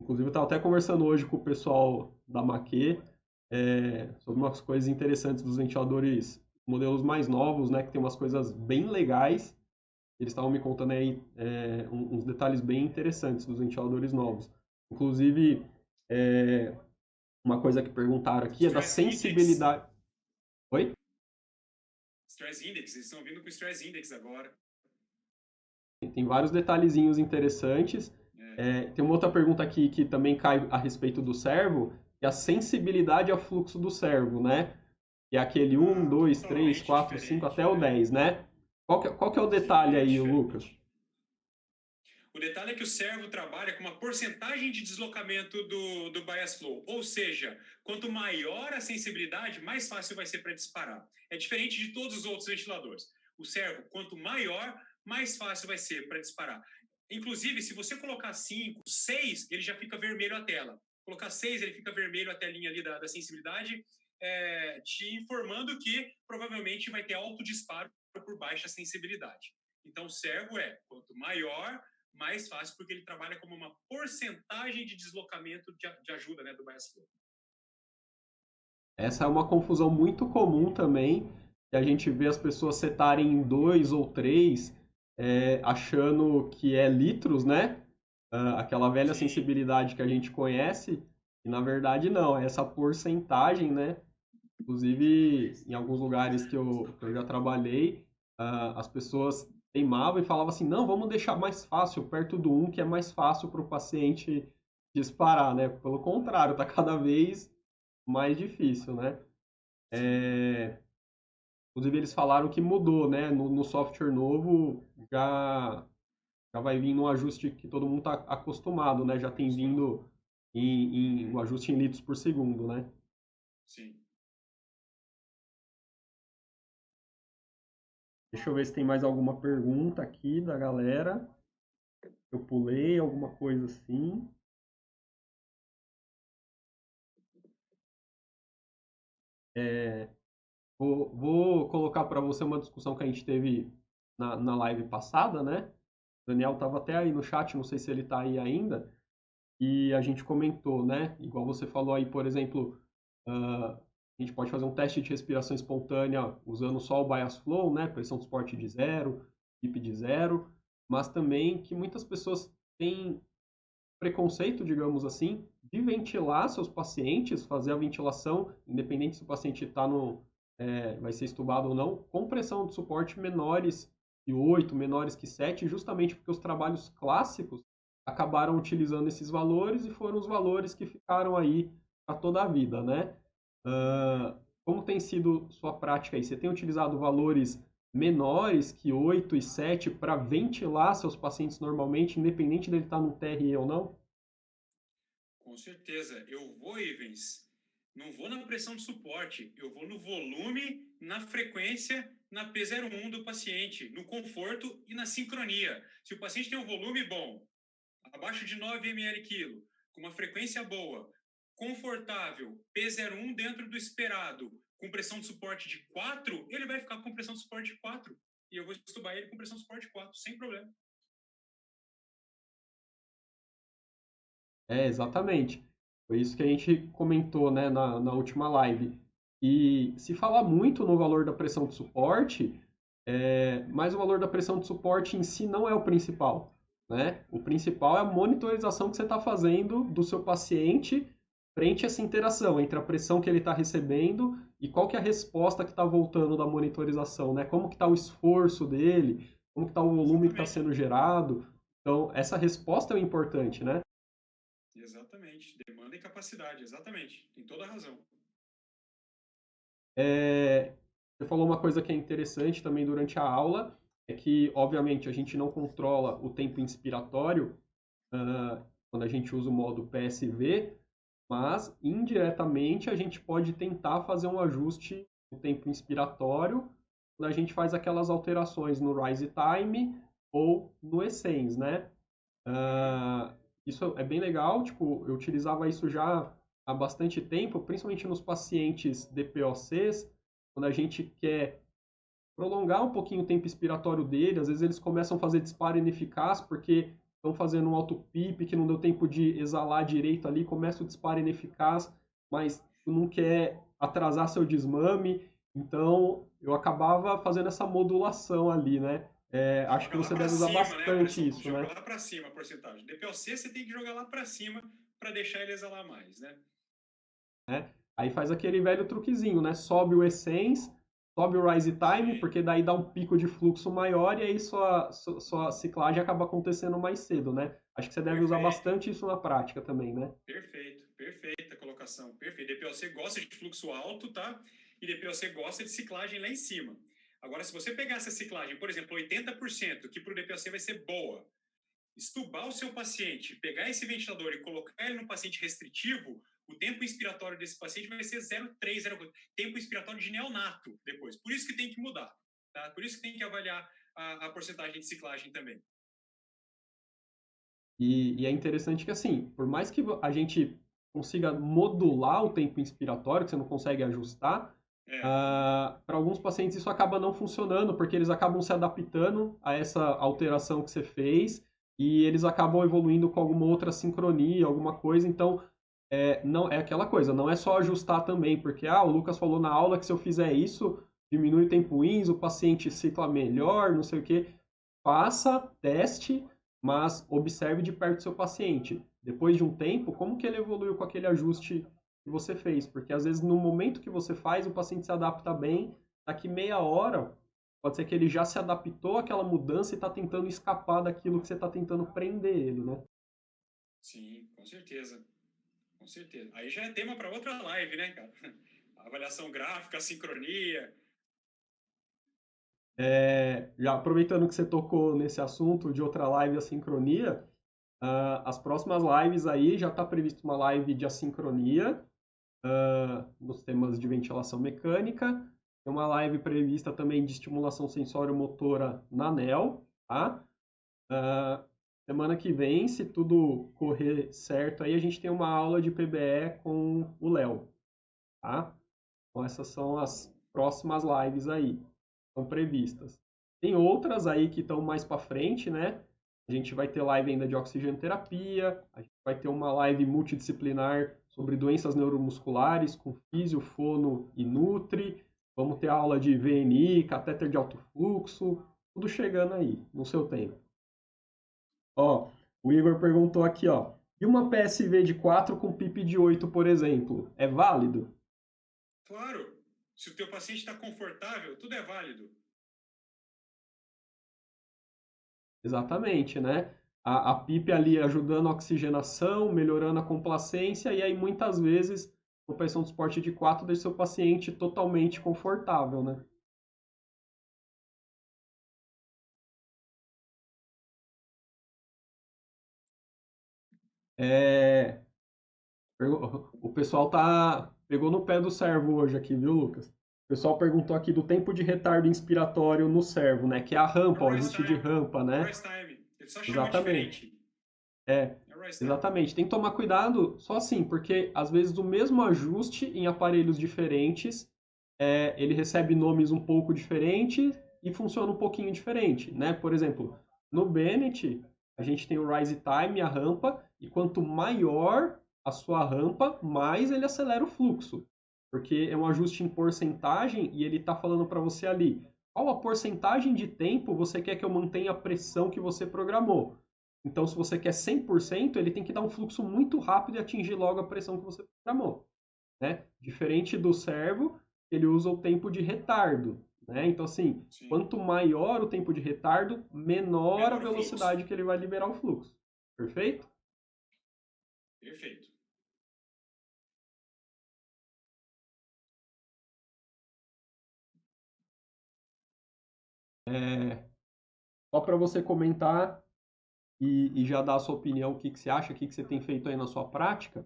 Inclusive, eu estava até conversando hoje com o pessoal da Maquê sobre umas coisas interessantes dos ventiladores, modelos mais novos, né, que tem umas coisas bem legais. Eles estavam me contando aí uns detalhes bem interessantes dos ventiladores novos. Inclusive, é, uma coisa que perguntaram aqui é da Stress Index. sensibilidade. Oi? Stress Index. Eles estão vindo com Stress Index agora. Tem vários detalhezinhos interessantes. É. Tem uma outra pergunta aqui que também cai a respeito do servo, que é a sensibilidade ao fluxo do servo, né? Que é aquele um, 2, 3, Totalmente 4, 5 diferente. até o 10, né? Qual que é o detalhe Sim, é aí, Lucas? diferente. O detalhe é que o servo trabalha com uma porcentagem de deslocamento do bias flow. Ou seja, quanto maior a sensibilidade, mais fácil vai ser para disparar. É diferente de todos os outros ventiladores. O servo, quanto maior, mais fácil vai ser para disparar. Inclusive, se você colocar 5, 6, ele já fica vermelho a tela. Colocar 6, ele fica vermelho a telinha ali da sensibilidade, te informando que provavelmente vai ter alto disparo por baixa sensibilidade. Então, o servo quanto maior, mais fácil, porque ele trabalha como uma porcentagem de deslocamento de ajuda, né, do bias flow. Essa é uma confusão muito comum também, que a gente vê as pessoas setarem em 2 ou 3, achando que é litros, né? Aquela velha Sim, sensibilidade que a gente conhece, e na verdade não, é essa porcentagem, né? Inclusive, em alguns lugares que eu já trabalhei, as pessoas teimavam e falavam assim, não, vamos deixar mais fácil, perto do um que é mais fácil para o paciente disparar, né? Pelo contrário, está cada vez mais difícil, né? sim. Inclusive, eles falaram que mudou, né? No software novo já vai vir no ajuste que todo mundo está acostumado, né? Já tem Acostumado. vindo em um ajuste em litros por segundo, né? Sim. Deixa eu ver se tem mais alguma pergunta aqui da galera. Eu pulei alguma coisa assim. Vou colocar para você uma discussão que a gente teve na live passada, né? O Daniel estava até aí no chat, não sei se ele está aí ainda. E a gente comentou, né? Igual você falou aí, por exemplo, a gente pode fazer um teste de respiração espontânea usando só o bias flow, né? Pressão de suporte de zero, PIP de zero, mas também que muitas pessoas têm preconceito, digamos assim, de ventilar seus pacientes, fazer a ventilação, independente se o paciente vai ser estubado ou não, com pressão de suporte menores que 8, menores que 7, justamente porque os trabalhos clássicos acabaram utilizando esses valores e foram os valores que ficaram aí para toda a vida, né? Como tem sido sua prática aí? Você tem utilizado valores menores que 8 e 7 para ventilar seus pacientes normalmente, independente dele estar no TRE ou não? Com certeza. Eu vou, Ivens, não vou na pressão de suporte, eu vou no volume, na frequência, na P01 do paciente, no conforto e na sincronia. Se o paciente tem um volume bom, abaixo de 9 ml quilo, com uma frequência boa, confortável, P01 dentro do esperado, com pressão de suporte de 4, ele vai ficar com pressão de suporte de 4. E eu vou estubar ele com pressão de suporte de 4, sem problema. Exatamente. Foi isso que a gente comentou, né, na última live. E se fala muito no valor da pressão de suporte, mas o valor da pressão de suporte em si não é o principal, né? O principal é a monitorização que você está fazendo do seu paciente frente a essa interação entre a pressão que ele está recebendo e qual que é a resposta que está voltando da monitorização, né? Como que está o esforço dele, como que está o volume que está Exatamente. sendo gerado. Então, essa resposta é o importante, né? Exatamente. Demanda e capacidade, exatamente. Tem toda a razão. Você falou uma coisa que é interessante também durante a aula, é que, obviamente, a gente não controla o tempo inspiratório quando a gente usa o modo PSV, mas indiretamente a gente pode tentar fazer um ajuste no tempo inspiratório quando a gente faz aquelas alterações no Rise Time ou no Essence, né? Uhum. Isso é bem legal, tipo, eu utilizava isso já há bastante tempo, principalmente nos pacientes DPOCs, quando a gente quer prolongar um pouquinho o tempo expiratório dele, às vezes eles começam a fazer disparo ineficaz porque estão fazendo um auto-PIP que não deu tempo de exalar direito ali, começa o disparo ineficaz, mas tu não quer atrasar seu desmame, então eu acabava fazendo essa modulação ali, né? Acho que Joga lá você para deve usar cima, né? A bastante pressão, isso, joga né? lá para cima a porcentagem. DPOC você tem que jogar lá para cima para deixar ele exalar mais, né? Aí faz aquele velho truquezinho, né? Sobe o Essence, sobe o Rise Time, Sim, porque daí dá um pico de fluxo maior e aí sua ciclagem acaba acontecendo mais cedo, né? Acho que você deve usar perfeito. bastante isso na prática também, né? Perfeito, perfeita colocação, perfeito. DPOC gosta de fluxo alto, tá? E DPOC gosta de ciclagem lá em cima. Agora, se você pegar essa ciclagem, por exemplo, 80%, que para o DPOC vai ser boa, estubar o seu paciente, pegar esse ventilador e colocar ele no paciente restritivo, o tempo inspiratório desse paciente vai ser 0,3, 0,4. Tempo inspiratório de neonato depois. Por isso que tem que mudar, tá? Por isso que tem que avaliar a porcentagem de ciclagem também. E é interessante que, assim, por mais que a gente consiga modular o tempo inspiratório, que você não consegue ajustar, É, para alguns pacientes isso acaba não funcionando, porque eles acabam se adaptando a essa alteração que você fez e eles acabam evoluindo com alguma outra sincronia, alguma coisa. Então, não é aquela coisa, não é só ajustar também, porque o Lucas falou na aula que se eu fizer isso, diminui o tempo INS, o paciente cicla melhor, não sei o quê. Faça, teste, mas observe de perto o seu paciente. Depois de um tempo, como que ele evoluiu com aquele ajuste que você fez? Porque às vezes no momento que você faz, o paciente se adapta bem, daqui meia hora, pode ser que ele já se adaptou àquela mudança e está tentando escapar daquilo que você está tentando prender ele, né? sim, com certeza. Com certeza. Aí já é tema para outra live, né, cara? A avaliação gráfica, a sincronia. Já aproveitando que você tocou nesse assunto de outra live, a sincronia, as próximas lives aí já está prevista uma live de assincronia, nos temas de ventilação mecânica. Tem uma live prevista também de estimulação sensório-motora na ANEL, tá? Ah, semana que vem, se tudo correr certo, aí a gente tem uma aula de PBE com o Léo, tá? Então essas são as próximas lives aí, estão previstas. Tem outras aí que estão mais para frente, né? A gente vai ter live ainda de oxigenoterapia, a gente vai ter uma live multidisciplinar sobre doenças neuromusculares com físio, fono e nutri. Vamos ter aula de VNI, catéter de alto fluxo, tudo chegando aí, no seu tempo. Ó, o Igor perguntou aqui, ó. E uma PSV de 4 com PIP de 8, por exemplo, é válido? Claro, se o teu paciente está confortável, tudo é válido. Exatamente, né? A PIP ali ajudando a oxigenação, melhorando a complacência, e aí muitas vezes a pressão de suporte de 4 deixa o seu paciente totalmente confortável, né? É, o pessoal pegou no pé do servo hoje aqui, viu, Lucas? O pessoal perguntou aqui do tempo de retardo inspiratório no servo, né? Que é a É rampa, o o rise ajuste de time. rampa, É o né? rise time. Ele só chama Exatamente. diferente. É, É o rise time. exatamente. Tem que tomar cuidado só assim, porque às vezes o mesmo ajuste em aparelhos diferentes, ele recebe nomes um pouco diferentes e funciona um pouquinho diferente, né? Por exemplo, no Bennett, a gente tem o Rise Time, a rampa, e quanto maior a sua rampa, mais ele acelera o fluxo. Porque é um ajuste em porcentagem e ele está falando para você ali, qual a porcentagem de tempo você quer que eu mantenha a pressão que você programou. Então, se você quer 100%, ele tem que dar um fluxo muito rápido e atingir logo a pressão que você programou. Né? Diferente do servo, ele usa o tempo de retardo. Né? Então, assim, Sim. quanto maior o tempo de retardo, menor a Menor o fluxo. velocidade que ele vai liberar o fluxo. Perfeito? Perfeito. Só para você comentar e já dar a sua opinião, o que, que você acha, o que, que você tem feito aí na sua prática.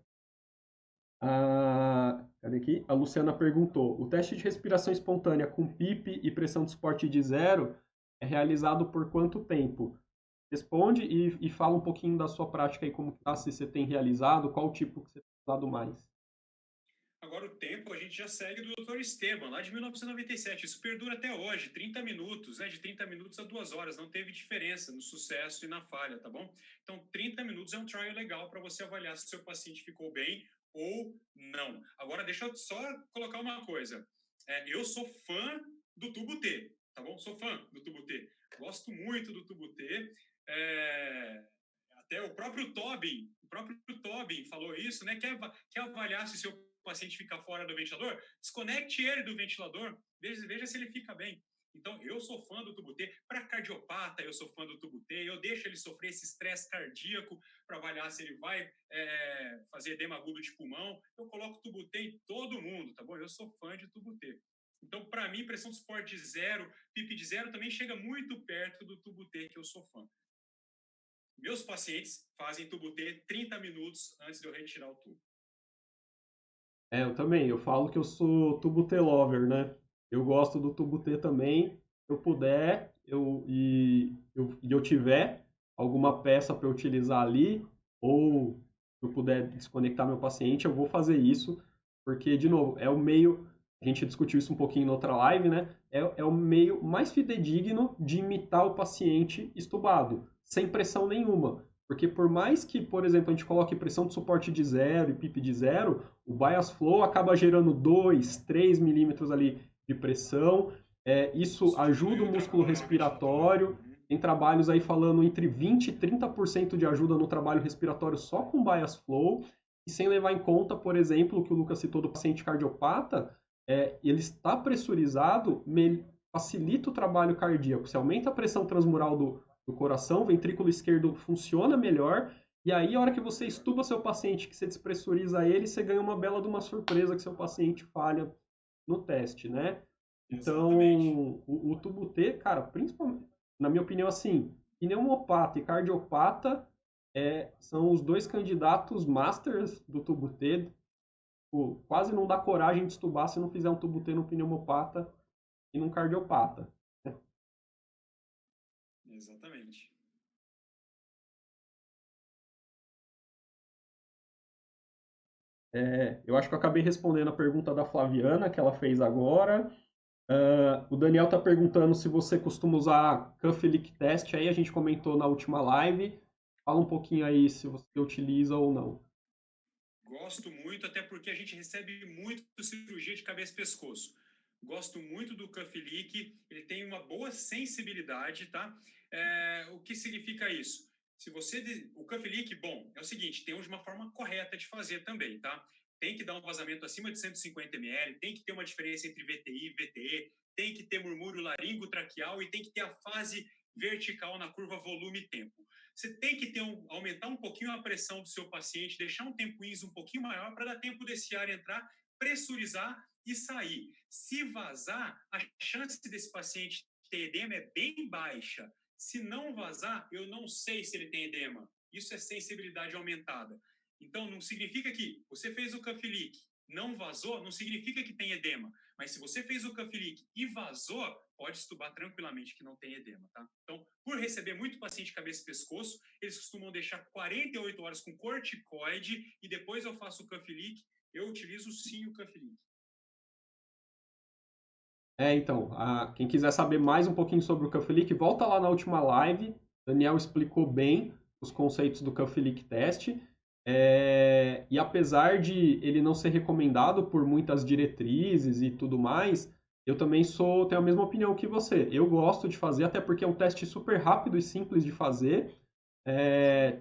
Cadê aqui? A Luciana perguntou: o teste de respiração espontânea com PIP e pressão de suporte de zero é realizado por quanto tempo? Responde e fala um pouquinho da sua prática aí, como tá, se você tem realizado, qual tipo que você tem usado mais. Agora, o tempo a gente já segue do Dr. Esteban, lá de 1997. Isso perdura até hoje, 30 minutos, né? De 30 minutos a 2 horas. Não teve diferença no sucesso e na falha, tá bom? Então, 30 minutos é um trial legal para você avaliar se o seu paciente ficou bem ou não. Agora, deixa eu só colocar uma coisa. Eu sou fã do tubo T, tá bom? Sou fã do tubo T. Gosto muito do tubo T. Até o próprio Tobin falou isso, né? Quer avaliar se o seu paciente fica fora do ventilador? Desconecte ele do ventilador, veja se ele fica bem. Então, eu sou fã do tubo T. Para cardiopata, eu sou fã do tubo T. Eu deixo ele sofrer esse estresse cardíaco para avaliar se ele vai fazer edema agudo de pulmão. Eu coloco tubo T em todo mundo, tá bom? Eu sou fã de tubo T. Então, para mim, pressão de suporte de zero, PIP de zero, também chega muito perto do tubo T, que eu sou fã. Meus pacientes fazem tubo T 30 minutos antes de eu retirar o tubo. Eu também. Eu falo que eu sou tubo T lover, né? Eu gosto do tubo T também. Se eu puder eu tiver alguma peça para utilizar ali, ou se eu puder desconectar meu paciente, eu vou fazer isso, porque, de novo, é o meio. A gente discutiu isso um pouquinho na outra live, né? É o meio mais fidedigno de imitar o paciente estubado, sem pressão nenhuma. Porque por mais que, por exemplo, a gente coloque pressão de suporte de zero e PIP de zero, o bias flow acaba gerando 2, 3 milímetros ali de pressão. Isso ajuda o músculo respiratório. Tem trabalhos aí falando entre 20% e 30% de ajuda no trabalho respiratório só com bias flow. E sem levar em conta, por exemplo, o que o Lucas citou do paciente cardiopata, ele está pressurizado, facilita o trabalho cardíaco. Você aumenta a pressão transmural do coração, o ventrículo esquerdo funciona melhor, e aí a hora que você estuba seu paciente, que você despressuriza ele, você ganha uma bela de uma surpresa que seu paciente falha no teste, né? Exatamente. Então, o tubo T, cara, principalmente, na minha opinião, assim, pneumopata e cardiopata são os dois candidatos masters do tubo T. Pô, quase não dá coragem de estubar se não fizer um tubo T no pneumopata e num cardiopata. Exatamente. Eu acho que eu acabei respondendo a pergunta da Flaviana, que ela fez agora. O Daniel está perguntando se você costuma usar Cuff Leak Test, aí a gente comentou na última live. Fala um pouquinho aí se você utiliza ou não. Gosto muito, até porque a gente recebe muito cirurgia de cabeça e pescoço. Gosto muito do Cuff Leak, ele tem uma boa sensibilidade, tá? O que significa isso? Se você. O Cuff Leak, bom, é o seguinte: tem uma forma correta de fazer também, tá? Tem que dar um vazamento acima de 150 ml, tem que ter uma diferença entre VTI e VTE, tem que ter murmúrio laringotraqueal e tem que ter a fase vertical na curva volume-tempo. Você tem que aumentar um pouquinho a pressão do seu paciente, deixar um tempo INS um pouquinho maior para dar tempo desse ar entrar, pressurizar e sair. Se vazar, a chance desse paciente ter edema é bem baixa. Se não vazar, eu não sei se ele tem edema. Isso é sensibilidade aumentada. Então, não significa que você fez o Cuff Leak, não vazou, não significa que tem edema. Mas se você fez o Cuff Leak e vazou, pode estubar tranquilamente que não tem edema, tá? Então, por receber muito paciente cabeça e pescoço, eles costumam deixar 48 horas com corticoide e depois eu faço o Cuff Leak. Eu utilizo sim o Cuff Leak. Então, quem quiser saber mais um pouquinho sobre o Cuff Leak, volta lá na última live. Daniel explicou bem. os conceitos do Cuff Leak Test. E apesar de ele não ser recomendado por muitas diretrizes e tudo mais, eu também tenho a mesma opinião que você. Eu gosto de fazer, até porque é um teste super rápido e simples de fazer,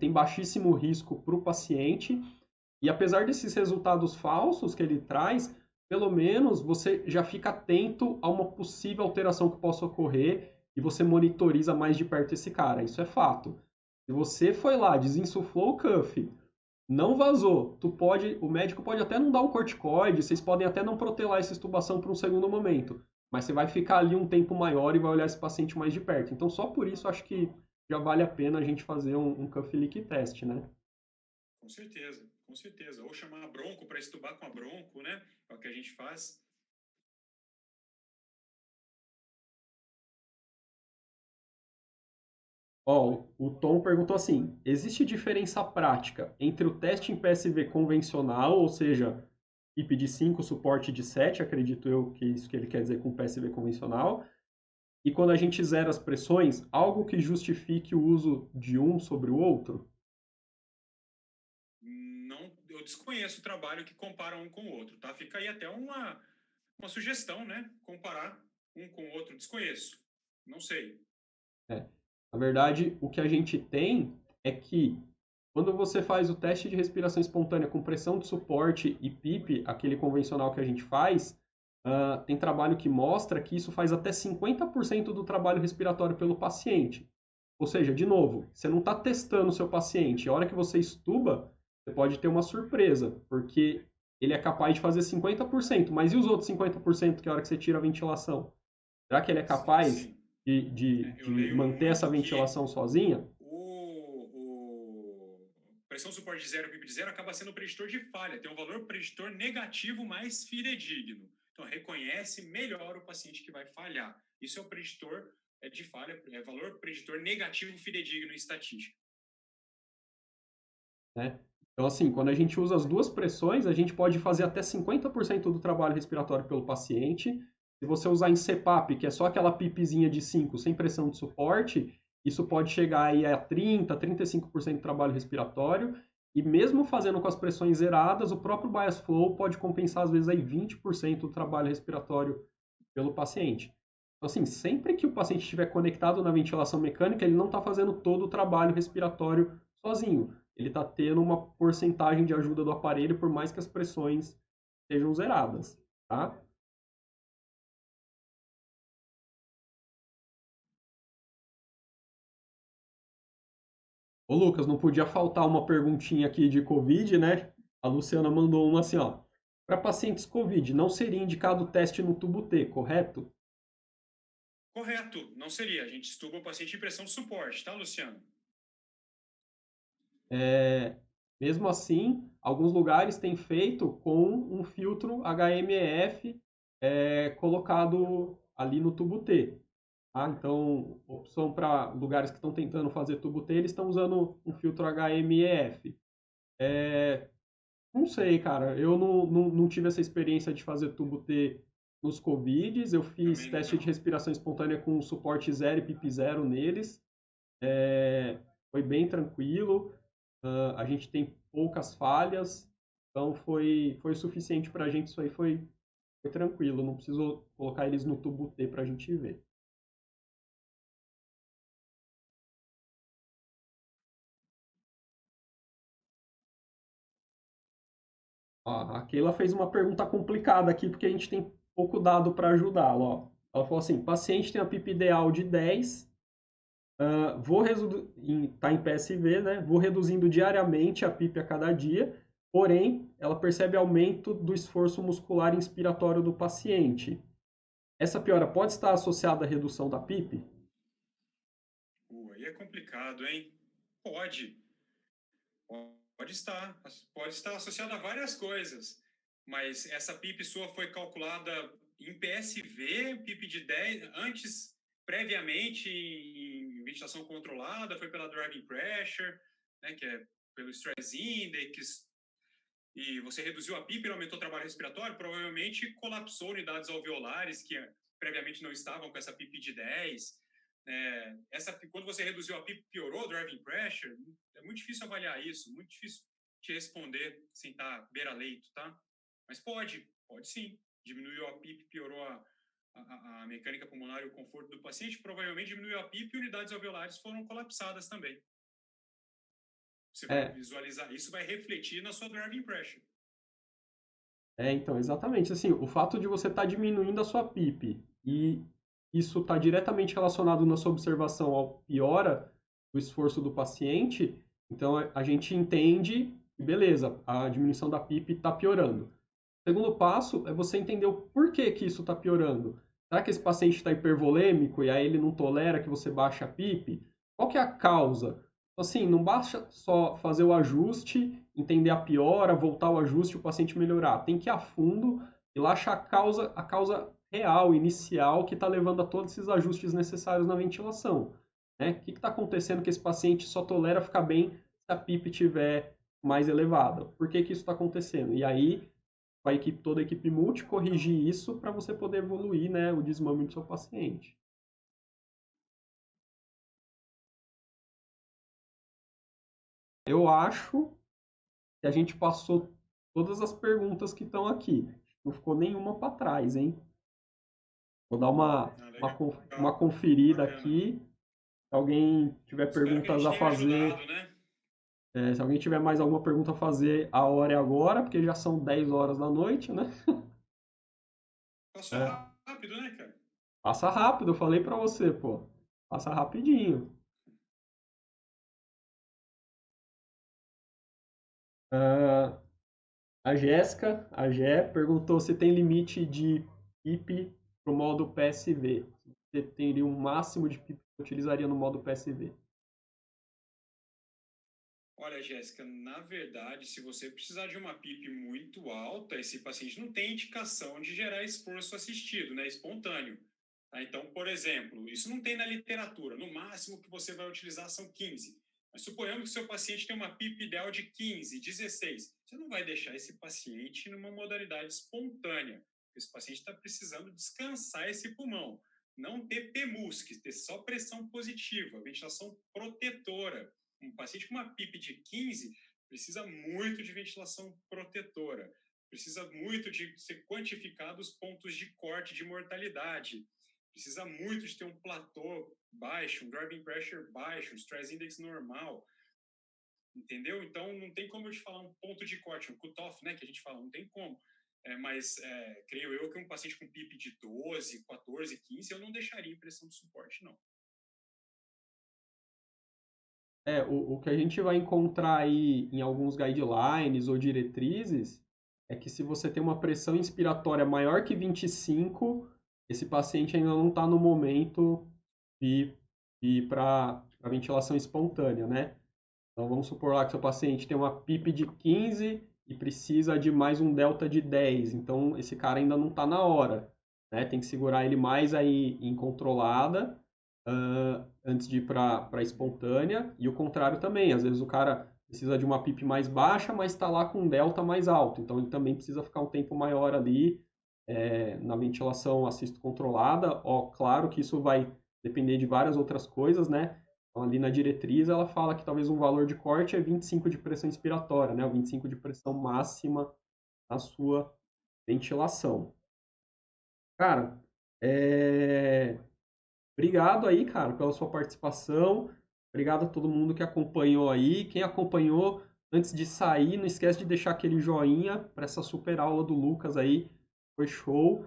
tem baixíssimo risco para o paciente, e apesar desses resultados falsos que ele traz, pelo menos você já fica atento a uma possível alteração que possa ocorrer e você monitoriza mais de perto esse cara. Isso é fato. Se você foi lá, desinsuflou o cuff, não vazou, o médico pode até não dar um corticoide, vocês podem até não protelar essa extubação por um segundo momento, mas você vai ficar ali um tempo maior e vai olhar esse paciente mais de perto. Então, só por isso, acho que já vale a pena a gente fazer um cuff leak test, né? Com certeza, com certeza. Ou chamar a bronco para estubar com a bronco, né? É o que a gente faz. Ó, o Tom perguntou assim: existe diferença prática entre o teste em PSV convencional, ou seja, IP de 5, suporte de 7, acredito eu que é isso que ele quer dizer com PSV convencional, e quando a gente zera as pressões, algo que justifique o uso de um sobre o outro? Não, eu desconheço o trabalho que compara um com o outro, tá? Fica aí até uma sugestão, né? Comparar um com o outro, desconheço. Não sei. É. Na verdade, o que a gente tem é que quando você faz o teste de respiração espontânea com pressão de suporte e PIP, aquele convencional que a gente faz, tem trabalho que mostra que isso faz até 50% do trabalho respiratório pelo paciente. Ou seja, de novo, você não está testando o seu paciente. A hora que você estuba, você pode ter uma surpresa, porque ele é capaz de fazer 50%, mas e os outros 50% que é a hora que você tira a ventilação? Será que ele é Sim, capaz sim. de Eu leio manter essa muito que ventilação sozinha? o pressão suporte de zero, PIB de zero, acaba sendo um preditor de falha, tem um valor preditor negativo mais fidedigno. Então, reconhece melhor o paciente que vai falhar. Isso é o preditor de falha, é valor preditor negativo fidedigno em estatística. Né? Então, assim, quando a gente usa as duas pressões, a gente pode fazer até 50% do trabalho respiratório pelo paciente. Se você usar em CPAP, que é só aquela pipezinha de 5 sem pressão de suporte, isso pode chegar aí a 30, 35% do trabalho respiratório. E mesmo fazendo com as pressões zeradas, o próprio bias flow pode compensar às vezes aí 20% do trabalho respiratório pelo paciente. Então, assim, sempre que o paciente estiver conectado na ventilação mecânica, ele não está fazendo todo o trabalho respiratório sozinho. Ele está tendo uma porcentagem de ajuda do aparelho, por mais que as pressões sejam zeradas, tá? Ô, Lucas, não podia faltar uma perguntinha aqui de Covid, né? A Luciana mandou uma assim, ó. Para pacientes Covid, não seria indicado o teste no tubo T, correto? Correto, não seria. A gente estuba o paciente em pressão de suporte, tá, Luciano? É, mesmo assim, alguns lugares têm feito com um filtro HMEF colocado ali no tubo T. Tá? Então, opção para lugares que estão tentando fazer tubo T, eles estão usando um filtro HMEF. Não sei, cara. Eu não tive essa experiência de fazer tubo T nos Covids. Eu fiz Também teste de não. respiração espontânea com suporte zero e PIP zero neles. Foi bem tranquilo. A gente tem poucas falhas. Então foi o suficiente para a gente. Isso aí foi tranquilo. Não precisou colocar eles no tubo T para a gente ver. Ó, a Keila fez uma pergunta complicada aqui, porque a gente tem pouco dado para ajudá-la. Ela falou assim: paciente tem a PIP ideal de 10, tá em PSV, né? Vou reduzindo diariamente a PIP a cada dia, porém, ela percebe aumento do esforço muscular inspiratório do paciente. Essa piora pode estar associada à redução da PIP? Aí é complicado, hein? Pode. Pode estar. Pode estar associado a várias coisas. Mas essa PIP sua foi calculada em PSV, PIP de 10, antes, previamente, em ventilação controlada, foi pela driving pressure, né, que é pelo stress index, e você reduziu a PIP e aumentou o trabalho respiratório, provavelmente colapsou unidades alveolares que previamente não estavam com essa PIP de 10. quando você reduziu a PIP, piorou o driving pressure? É muito difícil avaliar isso, muito difícil te responder sem estar beira-leito, tá? Mas pode sim. Diminuiu a PIP, piorou a mecânica pulmonar e o conforto do paciente, provavelmente diminuiu a PIP e unidades alveolares foram colapsadas também. Você vai É, visualizar, isso vai refletir na sua driving pressure. então, exatamente. Assim, o fato de você estar diminuindo a sua PIP e isso está diretamente relacionado na sua observação ao piora do esforço do paciente, então a gente entende que, beleza, a diminuição da PIP está piorando. O segundo passo é você entender o porquê que isso está piorando. Será que esse paciente está hipervolêmico e aí ele não tolera que você baixe a PIP? Qual que é a causa? Assim, não basta só fazer o ajuste, entender a piora, voltar ao ajuste e o paciente melhorar. Tem que ir a fundo e lá achar a causa real, inicial, que está levando a todos esses ajustes necessários na ventilação. Né? O que está acontecendo que esse paciente só tolera ficar bem se a PIP estiver mais elevada? Por que isso está acontecendo? E aí com a equipe, toda a equipe multi, corrigir isso para você poder evoluir, né, o desmame do seu paciente. Eu acho que a gente passou todas as perguntas que estão aqui. Não ficou nenhuma para trás, hein? Vou dar Legal, uma conferida bacana. aqui. Se alguém tiver Espero que a perguntas gente a tenha fazer, ajudado, né? se alguém tiver mais alguma pergunta a fazer, a hora é agora, porque já são 10 horas da noite, né? Passou É, rápido, né, cara? passa rápido, eu falei para você, pô. Passa rapidinho. Uh, a Gé, perguntou se tem limite de PIP para o modo PSV. Você teria um máximo de PIP que utilizaria no modo PSV. Olha, Jéssica, na verdade, se você precisar de uma PIP muito alta, esse paciente não tem indicação de gerar esforço assistido, né, espontâneo. Tá? Então, por exemplo, isso não tem na literatura. No máximo que você vai utilizar são 15. Mas suponhamos que seu paciente tem uma PIP ideal de 15, 16. Você não vai deixar esse paciente numa modalidade espontânea. Esse paciente está precisando descansar esse pulmão. Não ter PMUSC, ter só pressão positiva, ventilação protetora. Um paciente com uma PIP de 15 precisa muito de ventilação protetora, precisa muito de ser quantificado os pontos de corte de mortalidade, precisa muito de ter um platô baixo, um driving pressure baixo, um stress index normal, entendeu? Então, não tem como eu te falar um ponto de corte, um cutoff, né, que a gente fala, não tem como. Mas creio eu que um paciente com PIP de 12, 14, 15, eu não deixaria impressão de suporte, não. O que a gente vai encontrar aí em alguns guidelines ou diretrizes é que se você tem uma pressão inspiratória maior que 25, esse paciente ainda não está no momento de ir para a ventilação espontânea, né? Então vamos supor lá que seu paciente tem uma PIP de 15 e precisa de mais um delta de 10. Então esse cara ainda não está na hora, né? Tem que segurar ele mais aí em controlada antes de ir para a espontânea. E o contrário também. Às vezes o cara precisa de uma PIP mais baixa, mas está lá com um delta mais alto. Então ele também precisa ficar um tempo maior ali na ventilação assisto controlada. Ó, claro que isso vai depender de várias outras coisas, né? Então, ali na diretriz, ela fala que talvez um valor de corte é 25 de pressão inspiratória, né? O 25 de pressão máxima na sua ventilação. Cara, obrigado aí, cara, pela sua participação. Obrigado a todo mundo que acompanhou aí. Quem acompanhou, antes de sair, não esquece de deixar aquele joinha para essa super aula do Lucas aí. Foi show.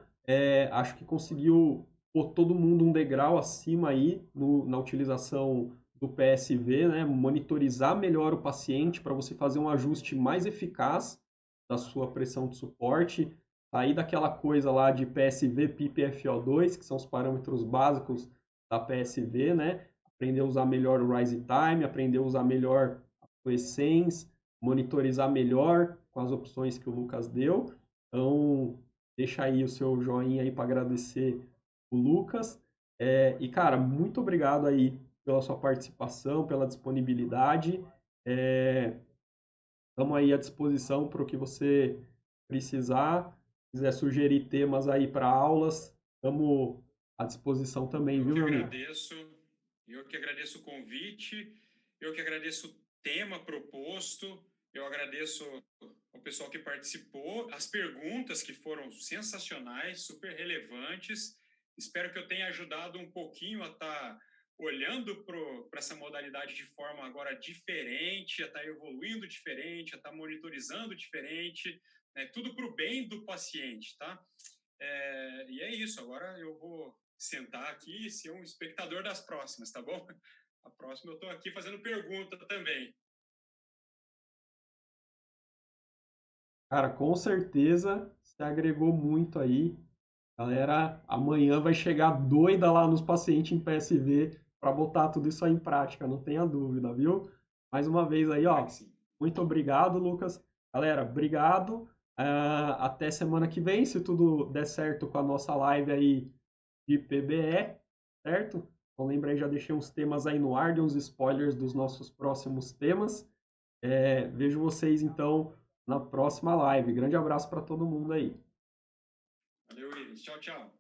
Acho que conseguiu pôr todo mundo um degrau acima aí na utilização do PSV, né? Monitorizar melhor o paciente para você fazer um ajuste mais eficaz da sua pressão de suporte. Sair daquela coisa lá de PSV, PIP e FO2, que são os parâmetros básicos da PSV, né? Aprender a usar melhor o Rise Time, aprender a usar melhor o Essence, monitorizar melhor com as opções que o Lucas deu. Então, deixa aí o seu joinha aí para agradecer o Lucas. E, cara, muito obrigado aí pela sua participação, pela disponibilidade. Estamos aí à disposição para o que você precisar. Quiser sugerir temas aí para aulas, estamos à disposição também, Eu viu, que meu amigo? agradeço. Eu que agradeço o convite, eu que agradeço o tema proposto, eu agradeço o pessoal que participou, as perguntas que foram sensacionais, super relevantes. Espero que eu tenha ajudado um pouquinho a estar olhando para essa modalidade de forma agora diferente, a estar evoluindo diferente, a estar monitorizando diferente, né? Tudo para o bem do paciente, tá? E é isso, agora eu vou sentar aqui e ser um espectador das próximas, tá bom? A próxima eu estou aqui fazendo pergunta também. Cara, com certeza você agregou muito aí. Galera, amanhã vai chegar doida lá nos pacientes em PSV para botar tudo isso aí em prática, não tenha dúvida, viu? Mais uma vez aí, Tomara que ó, sim. muito obrigado, Lucas. Galera, obrigado. Até semana que vem, se tudo der certo com a nossa live aí de PBE, certo? Então lembra aí, já deixei uns temas aí no ar, de uns spoilers dos nossos próximos temas. Vejo vocês então na próxima live. Grande abraço para todo mundo aí. Valeu, Iris. Tchau, tchau.